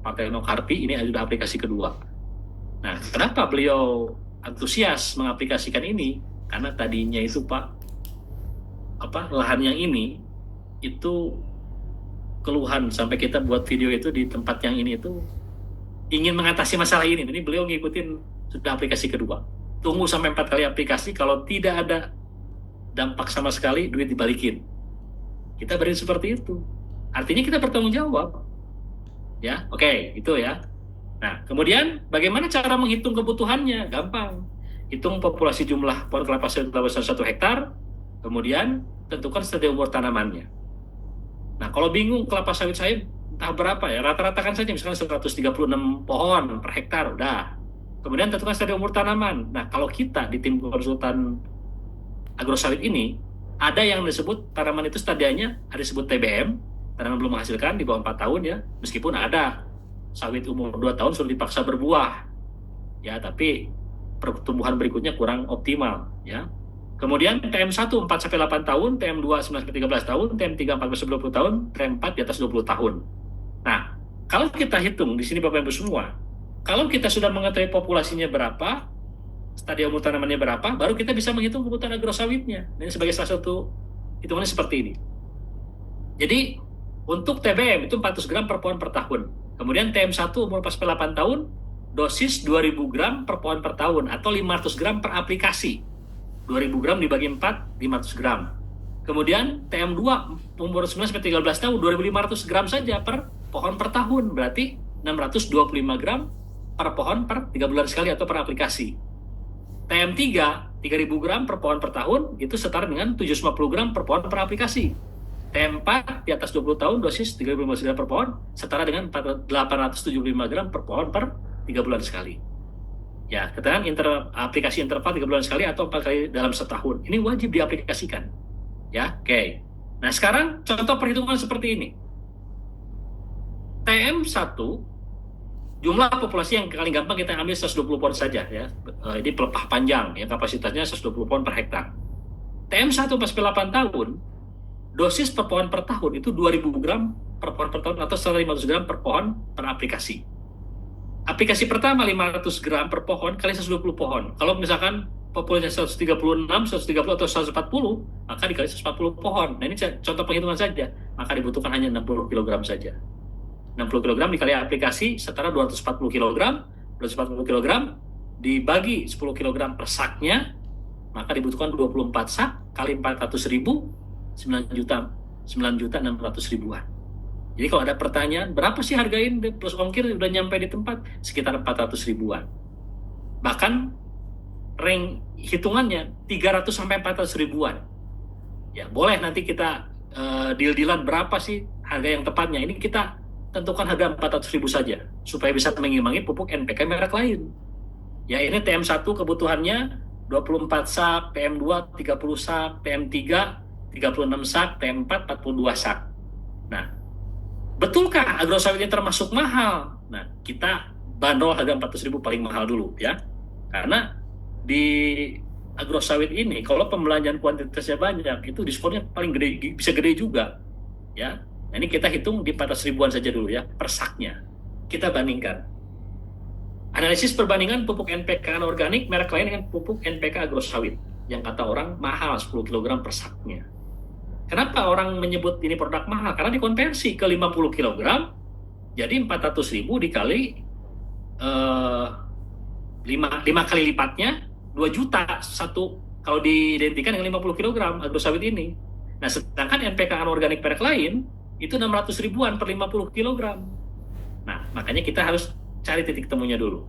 Parthenocarpi, ini sudah aplikasi kedua. Nah, kenapa beliau antusias mengaplikasikan ini? Karena tadinya itu lahan yang ini itu keluhan sampai kita buat video itu di tempat yang ini itu ingin mengatasi masalah ini. Ini beliau ngikutin sudah aplikasi kedua. Tunggu sampai 4 kali aplikasi, kalau tidak ada dampak sama sekali, duit dibalikin. Kita beri seperti itu. Artinya kita bertanggung jawab. Ya, oke, itu ya. Nah, kemudian bagaimana cara menghitung kebutuhannya? Gampang. Hitung populasi jumlah pohon kelapa sawit dalam 1 hektar, kemudian tentukan stadium umur tanamannya. Nah, kalau bingung kelapa sawit saya entah berapa ya, rata-ratakan saja misalkan 136 pohon per hektar, udah. Kemudian tentukan stadium umur tanaman. Nah, kalau kita di tim konsultan agrosawit ini, ada yang disebut tanaman itu stadianya, ada disebut TBM, tanaman belum menghasilkan di bawah 4 tahun ya, meskipun ada sawit umur 2 tahun sudah dipaksa berbuah ya, tapi pertumbuhan berikutnya kurang optimal ya. Kemudian TM1 4-8 tahun, TM2 9-13 tahun, TM3 14-20 tahun, TM4 di atas 20 tahun. Nah, kalau kita hitung di sini Bapak Ibu semua, kalau kita sudah mengetahui populasinya berapa, stadium umur tanamannya berapa, baru kita bisa menghitung kebutuhan agrosawitnya. Ini sebagai salah satu hitungannya seperti ini. Jadi untuk TBM itu 400 gram per pohon per tahun. Kemudian TM1 umur 8 tahun, dosis 2000 gram per pohon per tahun atau 500 gram per aplikasi. 2000 gram dibagi 4, 500 gram. Kemudian TM2 umur 9-13 tahun, 2500 gram saja per pohon per tahun. Berarti 625 gram per pohon per 3 bulan sekali atau per aplikasi. TM3, 3000 gram per pohon per tahun, itu setara dengan 750 gram per pohon per aplikasi. TM4 di atas 20 tahun dosis 35 gram per pohon setara dengan 875 gram per pohon per 3 bulan sekali. Ya, katakan aplikasi interval 3 bulan sekali atau 4 kali dalam setahun. Ini wajib diaplikasikan. Ya, oke. Nah, sekarang contoh perhitungan seperti ini. TM1 jumlah populasi yang paling gampang kita ambil 120 pohon saja ya. Ini pelepah panjang yang kapasitasnya 120 pohon per hektar. TM1 pas 8 tahun, dosis per pohon per tahun itu 2000 gram per pohon per tahun atau 1.500 gram per pohon per aplikasi. Aplikasi pertama 500 gram per pohon kali 120 pohon. Kalau misalkan populasinya 136, 130 atau 140, maka dikali 140 pohon. Nah ini contoh penghitungan saja. Maka dibutuhkan hanya 60 kg saja. 60 kg dikali aplikasi setara 240 kg. 240 kg dibagi 10 kg per saknya, maka dibutuhkan 24 sak kali 400.000, 9.600.000 ribuan. Jadi kalau ada pertanyaan, berapa sih hargain plus ongkir udah nyampe di tempat? Sekitar 400 ribuan. Bahkan rank hitungannya 300 sampai 400 ribuan. Ya, boleh nanti kita deal-dealan berapa sih harga yang tepatnya. Ini kita tentukan harga 400 ribu saja supaya bisa mengimbangi pupuk NPK merek lain. Ya, ini TM1 kebutuhannya 24 sak, TM2 30 sak, TM3 36 sak, TM4 42 sak. Nah, betulkah agrosawit ini termasuk mahal? Nah, kita bandrol harga 400 ribu paling mahal dulu ya. Karena di agrosawit ini kalau pembelanjaan kuantitasnya banyak, itu diskonnya paling gede, bisa gede juga ya. Nah, ini kita hitung di 400 ribuan saja dulu ya per saknya. Kita bandingkan. Analisis perbandingan pupuk NPK anorganik merek lain dengan pupuk NPK agrosawit yang kata orang mahal 10 kg per saknya. Kenapa orang menyebut ini produk mahal? Karena dikonversi ke 50 kg, jadi 400 ribu dikali 5 kali lipatnya 2 juta satu kalau diidentikan dengan 50 kg agrosawit ini. Nah, sedangkan NPK anorganik merek lain itu 600 ribuan per 50 kg. Nah, makanya kita harus cari titik temunya dulu.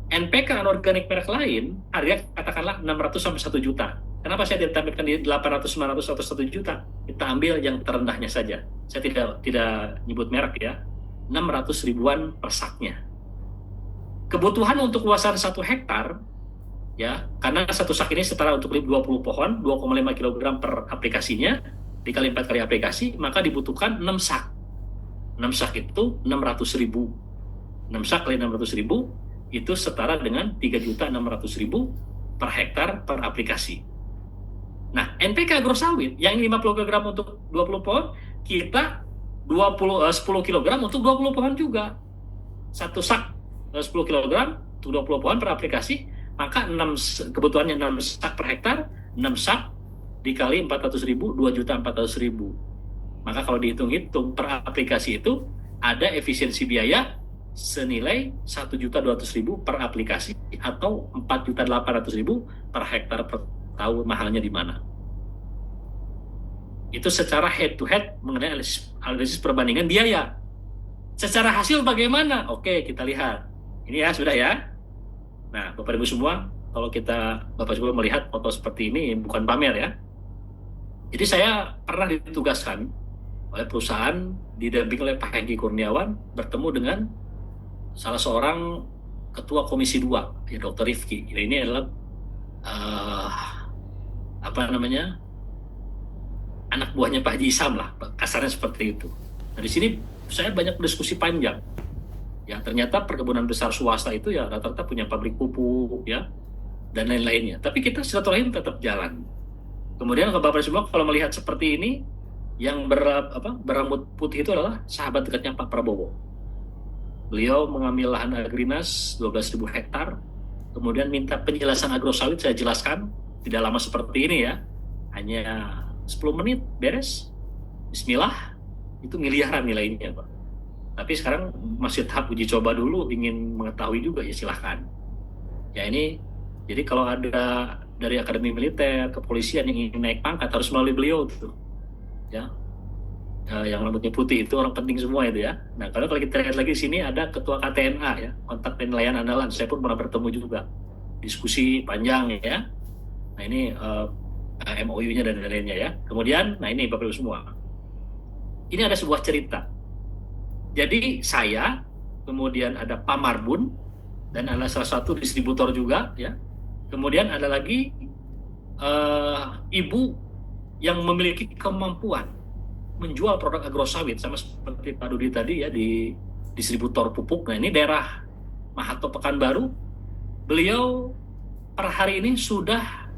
NPK anorganik merek lain harga katakanlah 600 sampai 1 juta. Kenapa saya tidak tampilkan di 800, 900 atau 1 juta? Kita ambil yang terendahnya saja. Saya tidak nyebut merek ya. 600 ribuan per saknya. Kebutuhan untuk luasan 1 hektar ya, karena 1 sak ini setara untuk 20 pohon, 2,5 kg per aplikasinya, dikali 4 kali aplikasi, maka dibutuhkan 6 sak. 6 sak itu 600 ribu. 6 sak kali 600 ribu, itu setara dengan 3.600.000 per hektar per aplikasi. Nah, NPK agrosawit yang 50 kg untuk 20 pohon, kita 10 kg untuk 20 pohon juga. 1 sak 10 kg untuk 20 pohon per aplikasi, maka kebutuhannya 6 sak per hektar, 6 sak dikali 400.000, 2.400.000. Maka kalau dihitung-hitung per aplikasi itu ada efisiensi biaya senilai 1.200.000 per aplikasi atau 4.800.000 per hektar per tahun. Mahalnya di mana? Itu secara head to head mengenai analisis perbandingan biaya. Secara hasil bagaimana? Oke, kita lihat. Ini ya, sudah ya. Nah, Bapak Ibu semua, kalau Bapak Ibu melihat foto seperti ini bukan pamer ya. Jadi saya pernah ditugaskan oleh perusahaan, didampingi oleh Pak Hengki Kurniawan, bertemu dengan salah seorang ketua Komisi 2, ya Dr. Rifki. Ini adalah anak buahnya Pak Haji Isam lah, kasarnya seperti itu. Nah, di sini saya banyak diskusi panjang. Ya, ternyata perkebunan besar swasta itu ya rata-rata punya pabrik pupuk ya dan lain-lainnya. Tapi kita silaturahim tetap jalan. Kemudian Bapak semua kalau melihat seperti ini, yang berambut putih itu adalah sahabat dekatnya Pak Prabowo. Beliau mengambil lahan Agrinas 12.000 hektar, kemudian minta penjelasan agrosawit, saya jelaskan, tidak lama seperti ini ya, hanya 10 menit beres, bismillah, itu miliaran nilainya Pak. Tapi sekarang masih tahap uji coba dulu, ingin mengetahui juga ya silahkan. Ya ini, jadi kalau ada dari Akademi Militer, kepolisian yang ingin naik pangkat harus melalui beliau tuh, ya. Yang rambutnya putih itu orang penting semua itu ya. Nah, kalau kita lihat lagi di sini ada ketua KTNA ya, kontak penilaian andalan. Saya pun pernah bertemu juga, diskusi panjang ya. Nah ini MOU-nya dan lainnya ya. Kemudian, nah ini Bapak Ibu semua. Ini ada sebuah cerita. Jadi saya, kemudian ada Pak Marbun dan ada salah satu distributor juga ya. Kemudian ada lagi ibu yang memiliki kemampuan menjual produk agrosawit sama seperti Pak Dudi tadi ya di distributor pupuk. Nah, ini daerah Mahato Pekanbaru. Beliau per hari ini sudah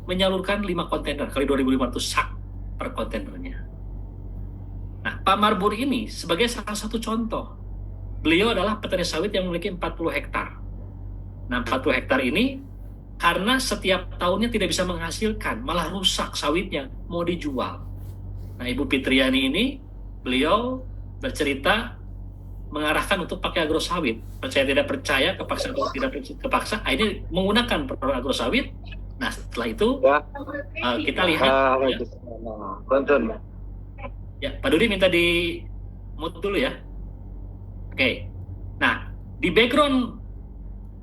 menyalurkan 5 kontainer kali 2.500 sak per kontainernya. Nah, Pak Marbun ini sebagai salah satu contoh. Beliau adalah petani sawit yang memiliki 40 hektar. Nah, 40 hektar ini karena setiap tahunnya tidak bisa menghasilkan, malah rusak sawitnya, mau dijual. Nah, Ibu Fitriani ini, beliau bercerita mengarahkan untuk pakai agrosawit. Percaya tidak percaya, kepaksa atau tidak kepaksa, ini menggunakan produk agrosawit. Nah, setelah itu kita lihat. Ya, Pak Dudi minta di mute dulu ya. Oke. Nah, di background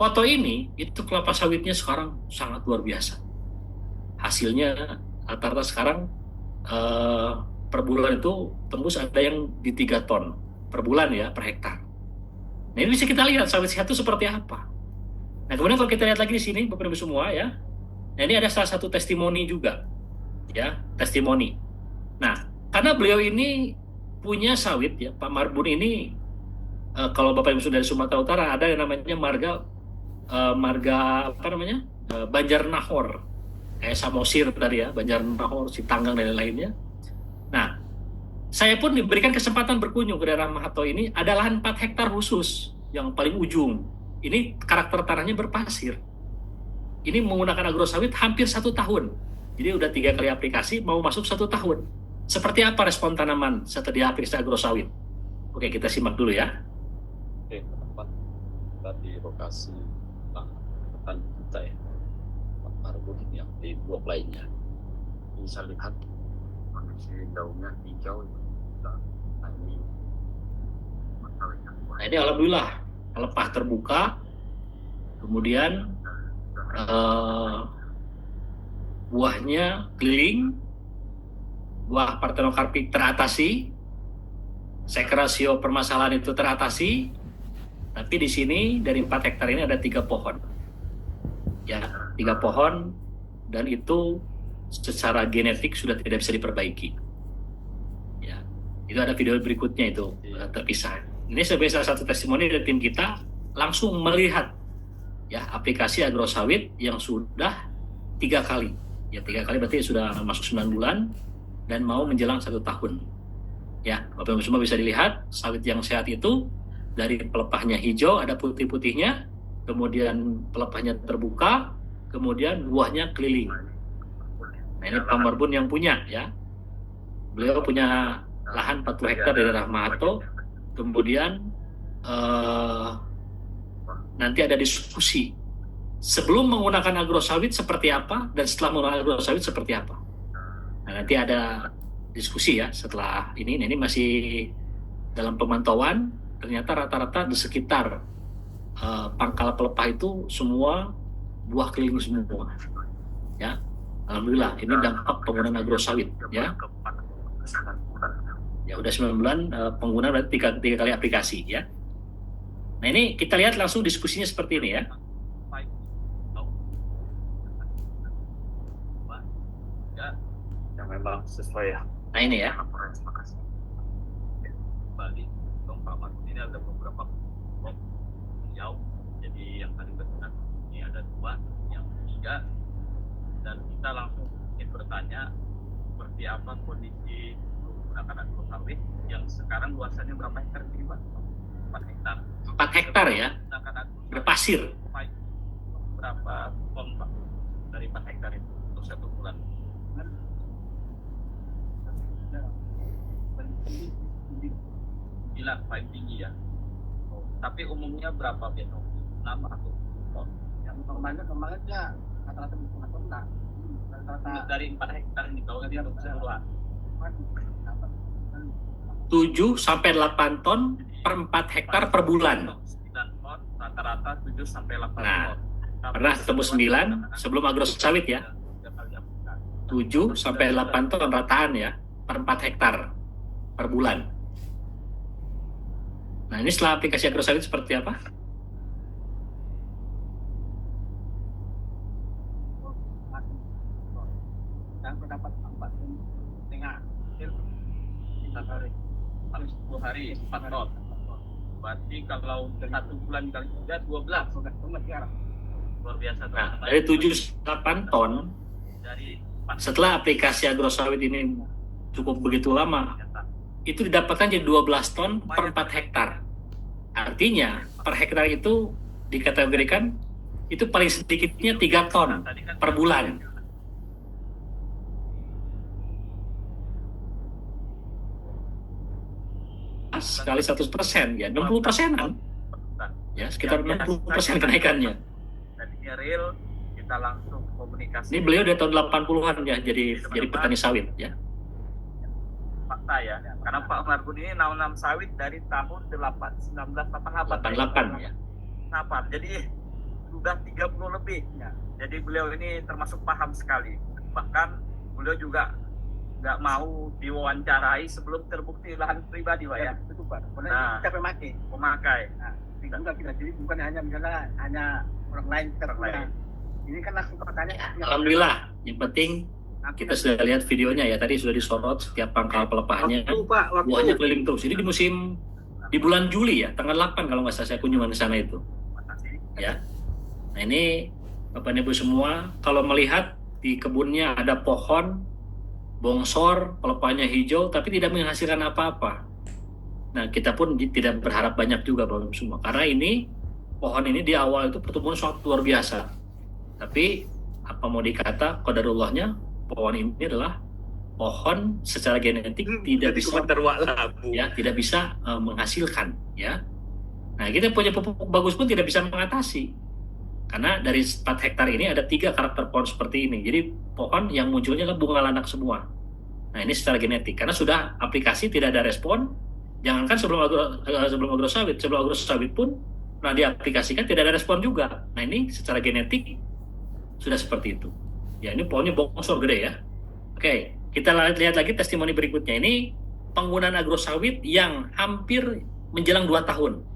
foto ini, itu kelapa sawitnya sekarang sangat luar biasa. Hasilnya rata-rata sekarang per bulan itu tembus ada yang di 3 ton per bulan ya, per hektar. Nah, ini bisa kita lihat sawit sehat itu seperti apa. Nah, kemudian kalau kita lihat lagi di sini, Bapak Ibu semua ya, nah ini ada salah satu testimoni juga, ya, testimoni. Nah, karena beliau ini punya sawit ya, Pak Marbun ini, kalau Bapak Ibu dari Sumatera Utara ada yang namanya marga apa namanya, Banjarnahor, kayak Samosir tadi ya, Banjarnahor, Sitanggang dan lain-lainnya. Nah, saya pun diberikan kesempatan berkunjung ke daerah Mahato ini. Ada lahan 4 hektar khusus yang paling ujung. Ini karakter tanahnya berpasir. Ini menggunakan agrosawit hampir 1 tahun. Jadi udah 3 kali aplikasi, mau masuk 1 tahun. Seperti apa respon tanaman setelah diaplikasi agrosawit? Oke, kita simak dulu ya. Oke, teman-teman, kita di lokasi petani kita ya, Pak Marbun yang di blok lainnya. Bisa lihat kondisi daunnya hijau. Nah, ini alhamdulillah pelepah terbuka, kemudian buahnya keliling, buah partenokarpik teratasi, sekrasio permasalahan itu teratasi. Tapi di sini dari 4 hektar ini ada 3 pohon, ya, 3 pohon, dan itu secara genetik sudah tidak bisa diperbaiki. Ya, itu ada video berikutnya itu terpisah. Ini sebagai salah satu testimoni dari tim kita langsung melihat ya aplikasi agrosawit yang sudah 3 kali. Ya, 3 kali berarti sudah masuk 9 bulan dan mau menjelang 1 tahun. Ya, Bapak Ibu semua bisa dilihat sawit yang sehat itu dari pelepahnya hijau, ada putih-putihnya, kemudian pelepahnya terbuka, kemudian buahnya keliling. Nah, ini Pak Marbun yang punya ya. Beliau punya lahan 40 hektar di daerah Mahato. Kemudian nanti ada diskusi sebelum menggunakan agrosawit seperti apa dan setelah menggunakan agrosawit seperti apa. Nah, nanti ada diskusi ya setelah ini. Nah, ini masih dalam pemantauan. Ternyata rata-rata di sekitar pangkal pelepah itu semua buah keliling semua. Ya, alhamdulillah ini dampak penggunaan agrosawit ya. Ya udah 9 bulan penggunaan berarti 3 kali aplikasi ya. Nah, ini kita lihat langsung diskusinya seperti ini ya. Yang memang sesuai ya. Nah, ini ya. Terima kasih. Kembali, Bang Paman. Ini ada beberapa blok hijau. Jadi yang tadi benar ini ada 2, yang 3, dan kita langsung ingin bertanya seperti apa kondisi menggunakan agrosawit yang sekarang luasannya berapa hektar ini, Pak? 4 hektar. 4 hektar ya. Berpasir. Berapa ton, Pak, dari 4 hektar itu untuk 1 bulan? Gila, paling tinggi ya. Tapi umumnya berapa biasa? 6 atau ton? Yang normalnya rata-rata bukan ton enggak. Dari 4 hektar ini kalau dia harus keluar 7 sampai 8 ton per 4 hektar per bulan. 9 ton, rata-rata 7 sampai 8 Nah, ton. pernah tembus 9 sebelum agrosawit ya. 7 sampai 8 ton rataan ya per 4 hektar per bulan. Nah, ini setelah aplikasi agrosawit seperti apa? Dan pendapat 4 tengah kita tarik paling 10 hari hari 4 ton. Berarti kalau 1 bulan kali 3 12. Luar biasa. Nah, dari 7-8 ton, dari setelah aplikasi agrosawit ini cukup begitu lama, itu didapatkan jadi 12 ton per 4 hektar. Artinya, per hektar itu dikategorikan itu paling sedikitnya 3 ton per bulan. Sekali 100%, ya 60%-an. Ya, sekitar 60% kenaikannya. Dan ini real, kita langsung komunikasi. Ini beliau dari tahun 80-an ya, jadi petani sawit ya. Fakta ya, karena Pak Marbun ini nanam sawit dari tahun 1988 ya. Kenapa? Jadi sudah 30 lebih ya. Jadi beliau ini termasuk paham sekali. Bahkan beliau juga nggak mau diwawancarai sebelum terbukti lahan pribadi, Pak ya. Itu Pak. Nah, Kita pemakai. Nah, kita jadi bukan hanya misalnya hanya orang lain lain. Ini kan langsung pertanyaan. Alhamdulillah, yang penting kita sudah lihat videonya ya, tadi sudah disorot setiap pangkal pelepahnya, buahnya keliling terus. Ini di bulan Juli ya, tanggal 8 kalau nggak salah saya kunjungan ke sana itu. Ya, nah ini Bapak Ibu semua, kalau melihat di kebunnya ada pohon bongsor, pelepahnya hijau, tapi tidak menghasilkan apa-apa. Nah, kita pun tidak berharap banyak juga Bapak Ibu semua, karena ini pohon ini di awal itu pertumbuhan sangat luar biasa. Tapi apa mau dikata, qadarullahnya pohon ini adalah pohon secara genetik tidak bisa tidak bisa menghasilkan ya. Nah, kita punya pupuk bagus pun tidak bisa mengatasi. Karena dari 4 hektar ini ada 3 karakter pohon seperti ini. Jadi pohon yang munculnya adalah bunga lanak semua. Nah, ini secara genetik. Karena sudah aplikasi tidak ada respon. Jangankan sebelum agrosawit pun pernah diaplikasikan tidak ada respon juga. Nah, ini secara genetik sudah seperti itu. Ya, ini pohonnya bongsor gede ya. Oke, kita lihat lagi testimoni berikutnya. Ini penggunaan agrosawit yang hampir menjelang 2 tahun.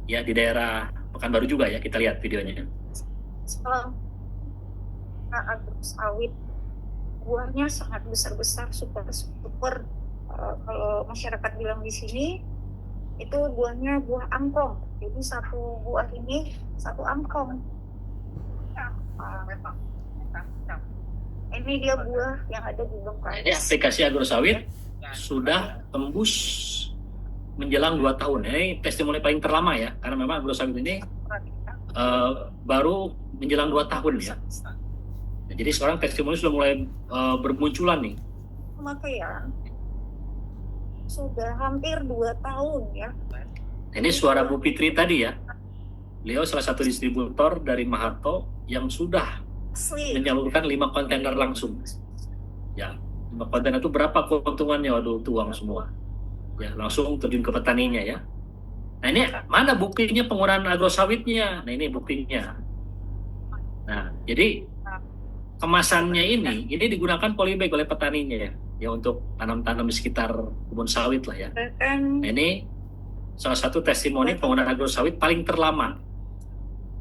Ya, di daerah Pekanbaru juga ya, kita lihat videonya. Selama agrosawit buahnya sangat besar-besar, super. Kalau masyarakat bilang di sini itu buahnya buah angkong. Jadi satu buah ini satu angkong. Ini dia buah yang ada di lokal. Ini aplikasi agrosawit sudah tembus menjelang 2 tahun. Ini testimoni paling terlama ya, karena memang agrosawit ini baru menjelang 2 tahun ya. Nah, jadi sekarang testimoni sudah mulai bermunculan nih. Pemakaian sudah hampir 2 tahun ya. Ini suara Bu Fitri tadi ya. Beliau salah satu distributor dari Maharto yang sudah menyalurkan 5 kontainer langsung. Ya, 5 kontainer itu berapa keuntungannya? Waduh, tuang semua. Ya, langsung terjun ke petaninya ya. Nah, ini mana buktinya penggunaan agrosawitnya? Nah, ini buktinya. Nah, jadi kemasannya ini digunakan polybag oleh petaninya ya untuk tanam-tanam di sekitar kebun sawit lah ya. Nah, ini salah satu testimoni penggunaan agrosawit paling terlama.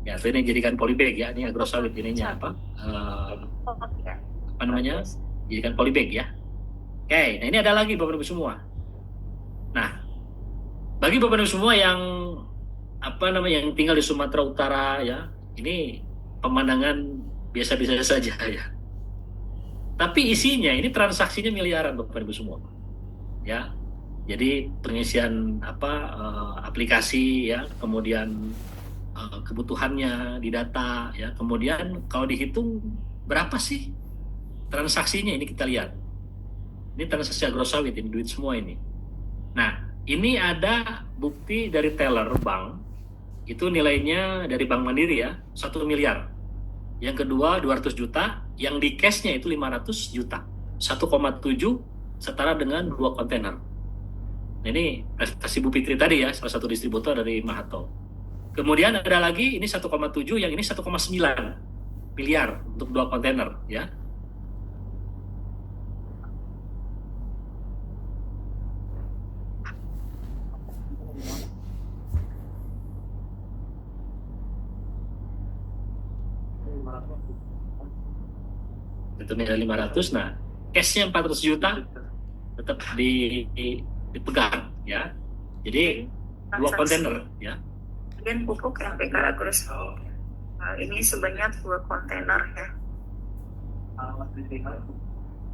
Ya, ini jadikan polybag ya. Ini agrosawit ininya apa? Apa namanya? Jadikan polybag ya. Oke, nah ini ada lagi Bapak Ibu semua. Nah, bagi Bapak Ibu semua yang yang tinggal di Sumatera Utara ya, ini pemandangan biasa-biasa saja ya. Tapi isinya ini transaksinya miliaran Bapak Ibu semua. Ya. Jadi pengisian aplikasi ya, kemudian kebutuhannya didata ya, kemudian kalau dihitung berapa sih transaksinya ini kita lihat. Ini transaksi agrosawit, ini duit semua ini. Nah, ini ada bukti dari teller bank, itu nilainya dari Bank Mandiri ya, 1 miliar. Yang kedua 200 juta, yang di cashnya itu 500 juta. 1,7 setara dengan 2 kontainer. Nah, ini prestasi Bu Fitri tadi ya, salah satu distributor dari Maharto. Kemudian ada lagi, ini 1,7, yang ini 1,9 miliar untuk 2 kontainer ya. Itu nilai 500, nah cashnya 400 juta tetap dipegang ya. Jadi 2 kontainer ya. Kemudian pupuk NPK Agrus. Ini sebanyak 2 kontainer ya.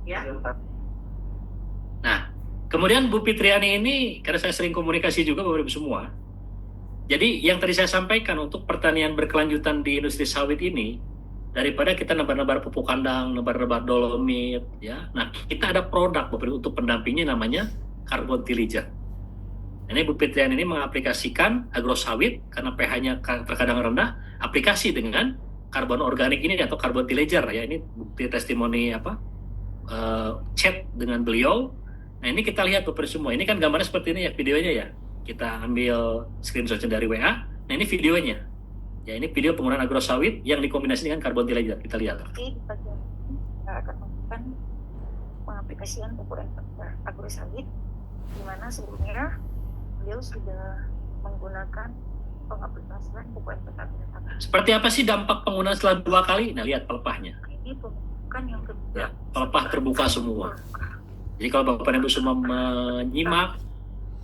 Ya. Nah, kemudian Bu Fitriani ini, karena saya sering komunikasi juga Bapak Ibu semua, jadi yang tadi saya sampaikan untuk pertanian berkelanjutan di industri sawit ini, daripada kita nebar-nebar pupuk kandang, nebar-nebar dolomit, ya. Nah, kita ada produk Bapak Ibu untuk pendampingnya namanya Carbon Tillage. Ini Bu Fitriani ini mengaplikasikan agrosawit karena pH-nya terkadang rendah, aplikasi dengan karbon organik ini atau Carbon Tillage ya. Ini bukti testimoni chat dengan beliau. Nah, ini kita lihat Bapak semua. Ini kan gambarnya seperti ini ya, videonya ya. Kita ambil screenshot dari WA. Nah, ini videonya. Ya, ini video penggunaan agrosawit yang dikombinasi dengan Carbon Tillage. Kita lihat. Di bagian ini kita akan melakukan pengaplikasian pupuk agrosawit, di mana sebelumnya beliau sudah menggunakan pengaplikasian pupuk NPK. Seperti apa sih dampak penggunaan setelah 2 kali? Nah, lihat pelepahnya. Ini pemupukan yang kedua. Ya, pelepah terbuka semua. Jadi kalau Bapak Ibu semua menyimak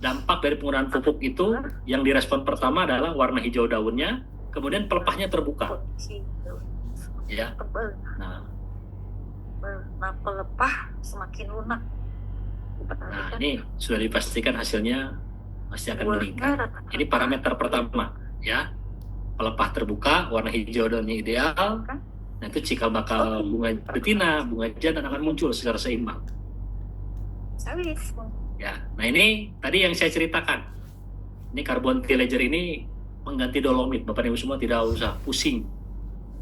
dampak dari penggunaan pupuk itu, yang direspon pertama adalah warna hijau daunnya, kemudian pelepahnya terbuka. Ya. Tebal. Nah, Pelepah semakin lunak. nah, ini sudah dipastikan hasilnya pasti akan meningkat. Ini parameter pertama, ya. Pelepah terbuka, warna hijau daunnya ideal. Nah, itu cikal bakal bunga betina, bunga jantan akan muncul secara seimbang. Sawit. Ya, nah ini tadi yang saya ceritakan. Ini Carbon Tillage ini mengganti dolomit. Bapak Ibu semua tidak usah pusing.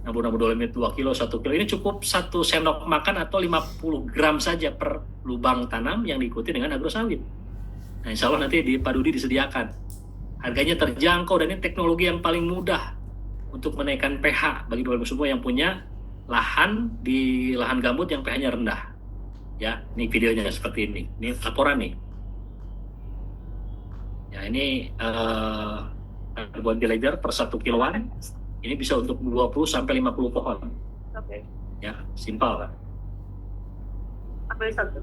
Nabur-nabur dolomit 2 kilo, 1 kilo. Ini cukup 1 sendok makan atau 50 gram saja per lubang tanam yang diikuti dengan agrosawit. Nah, insya Allah nanti di Pak Dudi disediakan. Harganya terjangkau dan ini teknologi yang paling mudah untuk menaikkan pH bagi Bapak Ibu semua yang punya lahan di lahan gambut yang pH-nya rendah. Ya, ini videonya seperti ini. Ini laporan nih. Ya, ini Carbon Tillage per 1 kiloan. Ini bisa untuk 20 sampai 50 pohon. Oke. Ya, simpel kan. Ambil satu.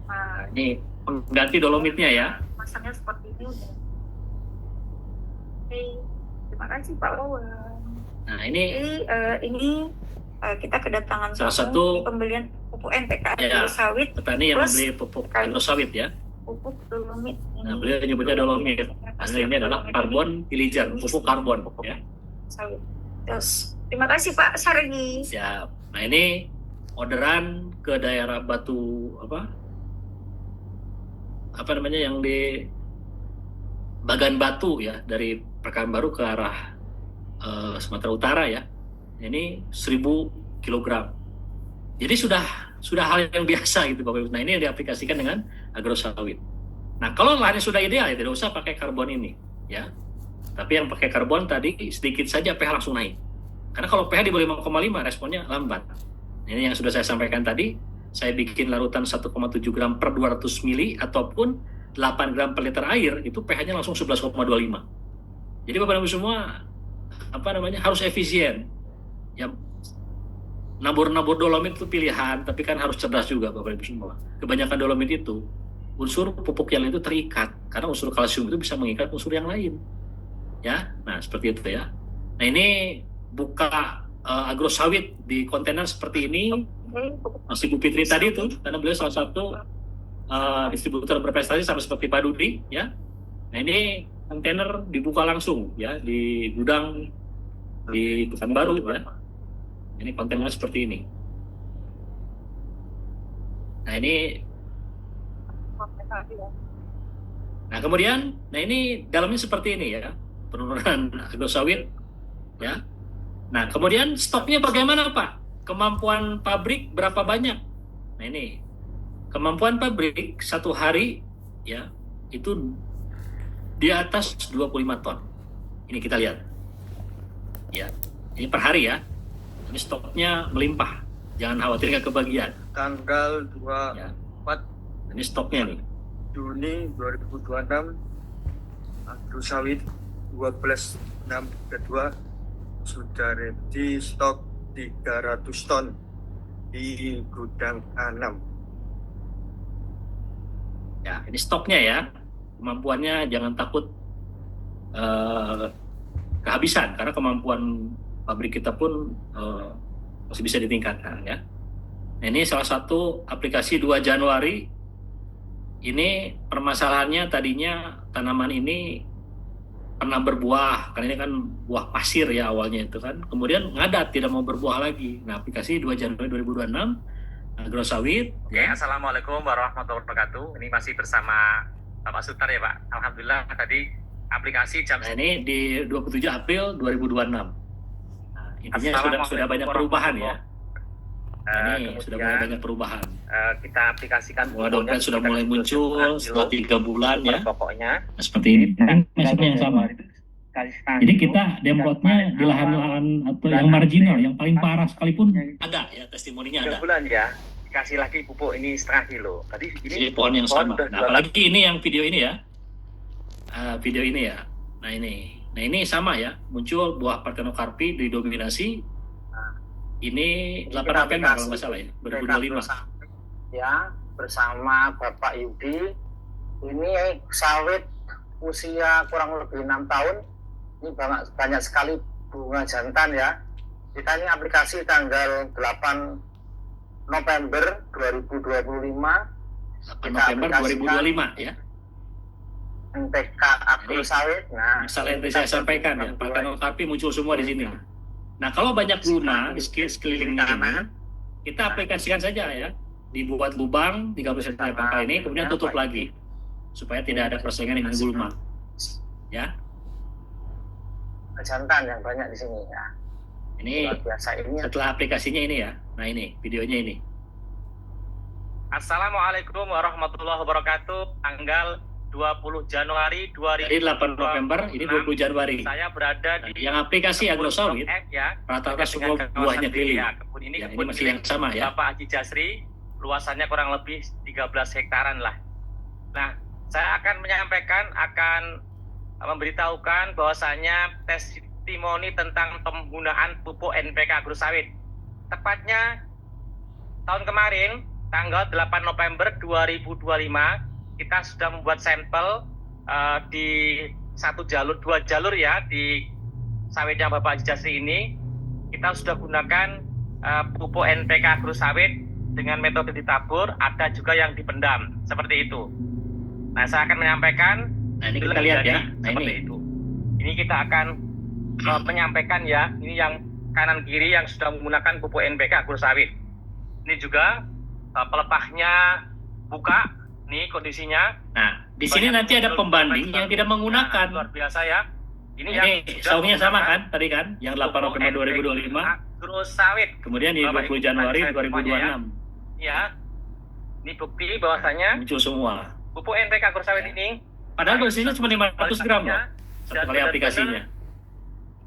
Nah, ini pengganti dolomitnya ya. Masangnya seperti ini udah. Oke, terima kasih Pak Wawan. Nah, ini Ini kita kedatangan salah tamu satu di pembelian pupuk NPK ya, sawit petani yang plus membeli pupuk agrosawit ya. pupuk dolomit. Nah, beliau nyebutnya dolomit. Nah, ini adalah Carbon Tillage, pupuk karbon ya. Sawit. Terus, terima kasih Pak Sargi. Siap. Nah, ini orderan ke daerah Batu apa namanya yang di Bagan Batu ya, dari Pekanbaru ke arah Sumatera Utara ya. Ini 1000 kilogram. Jadi sudah hal yang biasa gitu Bapak Ibu. Nah, ini yang diaplikasikan dengan agrosawit. Nah, kalau lahannya sudah ideal ya tidak usah pakai karbon ini ya. Tapi yang pakai karbon tadi sedikit saja pH langsung naik. Karena kalau pH di bawah 5,5 responnya lambat. Ini yang sudah saya sampaikan tadi. Saya bikin larutan 1,7 gram per 200 mili ataupun 8 gram per liter air, itu pH-nya langsung 11,25. Jadi Bapak Ibu semua harus efisien. Ya, nabur dolomit itu pilihan, tapi kan harus cerdas juga Bapak Ibu semua. Kebanyakan dolomit itu unsur pupuk yang itu terikat, karena unsur kalsium itu bisa mengikat unsur yang lain. Ya, nah seperti itu ya. Nah, ini buka agrosawit di kontainer seperti ini. Masih Bu Fitri tadi itu, karena beliau salah satu distributor berprestasi sama seperti Pak Dudi ya. Nah, ini kontainer dibuka langsung ya di gudang di Pekanbaru ya. Ini kontainer seperti ini. Nah, ini kemudian ini dalamnya seperti ini ya, penurunan agrosawit ya. Nah, kemudian stoknya bagaimana Pak? Kemampuan pabrik berapa banyak? Nah, ini kemampuan pabrik satu hari ya itu di atas 25 ton. Ini kita lihat ya, ini per hari ya. Ini stoknya melimpah, jangan khawatir nggak kebagian. Tanggal 24 Ya. Ini stoknya nih. Juni 2026 agrosawit 12.632 sudah ready stok 300 ton di gudang A6 Ya, ini stoknya ya. Kemampuannya jangan takut kehabisan, karena kemampuan pabrik kita pun masih bisa ditingkatkan ya. Nah, ini salah satu aplikasi 2 Januari. Ini permasalahannya tadinya tanaman ini pernah berbuah, karena ini kan buah pasir ya awalnya itu kan. Kemudian ngadat, tidak mau berbuah lagi. Nah, aplikasi 2 Januari 2026 Agrosawit. Oke, Assalamualaikum warahmatullahi wabarakatuh. Ini masih bersama Bapak Sutar ya Pak. Alhamdulillah tadi aplikasi jam. Nah, ini di 27 April 2026. Nah, intinya sudah banyak perubahan ya. Ini sudah mulai banyak perubahan. Kita aplikasikan. Mulai dompet sudah mulai muncul setelah 3 bulan ya. Pokoknya Seperti ini. Maksudnya yang sama. Jadi kita demplotnya di lahan-lahan atau yang marginal, yang paling parah sekalipun ada ya, testimoninya ada. 3 bulan ya. Dikasih lagi pupuk ini setengah kilo. Tadi ini pohon yang sama. Nah, apalagi ini yang video ini ya. Video ini ya. Nah ini sama ya. Muncul buah Parthenocarpi didominasi. Ini 8 November kalau nggak salah ya, 2025. Ya, bersama Bapak Yudi. Ini sawit usia kurang lebih 6 tahun. Ini banyak sekali bunga jantan ya. Kita ini aplikasi tanggal 8 November 2025. 8 November 2025 ya. NPK Agrosawit. Nah, masalah yang saya sampaikan ya, Parthenocarpi muncul semua di sini. Nah, kalau banyak guna di sekeliling ini, kita aplikasikan saja ya. Dibuat lubang 30 cm ini, kemudian tutup lagi supaya tidak ada persaingan dengan gulma. Ya. Jantan yang banyak di sini ya. Ini biasa ini setelah aplikasinya ini ya. Nah, ini videonya ini. Assalamualaikum warahmatullahi wabarakatuh. Tanggal 20 Januari 2000. Dari 8 November, ini 20 Januari. Saya berada di yang aplikasi Agrosawit, ya, rata-rata semua buahnya keliling. Ya, kebun ini ya, kebun ini masih yang sama ya. Bapak Haji Jasri, luasannya kurang lebih 13 hektaran lah. Nah, saya akan menyampaikan, akan memberitahukan bahwasanya testimoni tentang penggunaan pupuk NPK Agrosawit. Tepatnya tahun kemarin, tanggal 8 November 2025, kita sudah membuat sampel di 2 jalur ya, di sawitnya Bapak Haji Jasri ini. Kita sudah gunakan pupuk NPK Agrosawit dengan metode ditabur, ada juga yang dipendam, seperti itu. Nah, saya akan menyampaikan. Nah, ini kita lihat ya. Nah, seperti ini. Itu. Ini kita akan menyampaikan ya, ini yang kanan kiri yang sudah menggunakan pupuk NPK Agrosawit. Ini juga pelepahnya buka. Nih kondisinya. Nah, di sini nanti ada pembanding yang tidak menggunakan. Luar biasa ya. Ini yang saungnya sama kan tadi kan, yang 8 November 2025. Agrosawit. Kemudian di 20 Januari 2026. Ya. Ini bukti bahwasanya muncul semua. pupuk NPK Agrosawit ini padahal dosisnya cuma 500 gram loh. Satu kali aplikasinya.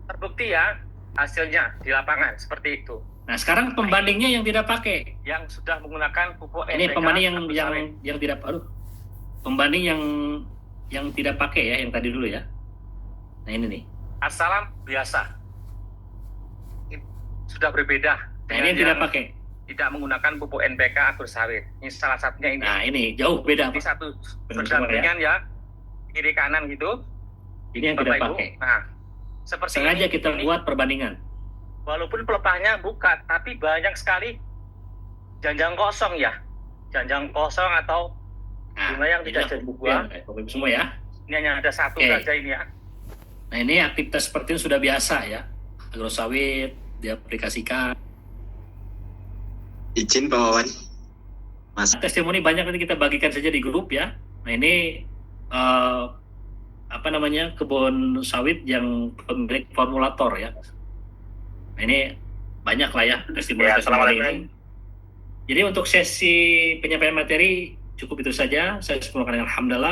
Terbukti ya hasilnya di lapangan seperti itu. Nah, sekarang pembandingnya yang tidak pakai, yang sudah menggunakan pupuk NPK. Ini pembanding yang tidak, pembanding yang tidak pakai ya, yang tadi dulu ya. Nah, ini nih. Assalam biasa. Sudah berbeda. Nah, ini yang tidak pakai. Tidak menggunakan pupuk NPK Agrosawit. Ini salah satunya ini. Nah, ini jauh beda. Ini satu berdampingan ya. Kiri kanan gitu. Ini yang tidak pakai. Nah, seperti sengaja kita buat perbandingan. Walaupun pelepahnya buka, tapi banyak sekali janjang kosong ya. Janjang kosong atau bunga yang tidak jadi buah. Semua ya. Ini hanya ada satu saja ini ya. Nah, ini aktivitas seperti ini sudah biasa ya. Agrosawit diaplikasikan. Izin Pak Wawan. Mas. Testimoni banyak, nanti kita bagikan saja di grup ya. Nah, ini kebun sawit yang pemilik formulator ya. Nah, ini banyak lah ya testimoni ini. Jadi untuk sesi penyampaian materi cukup itu saja. Saya sempurnakan dengan alhamdulillah.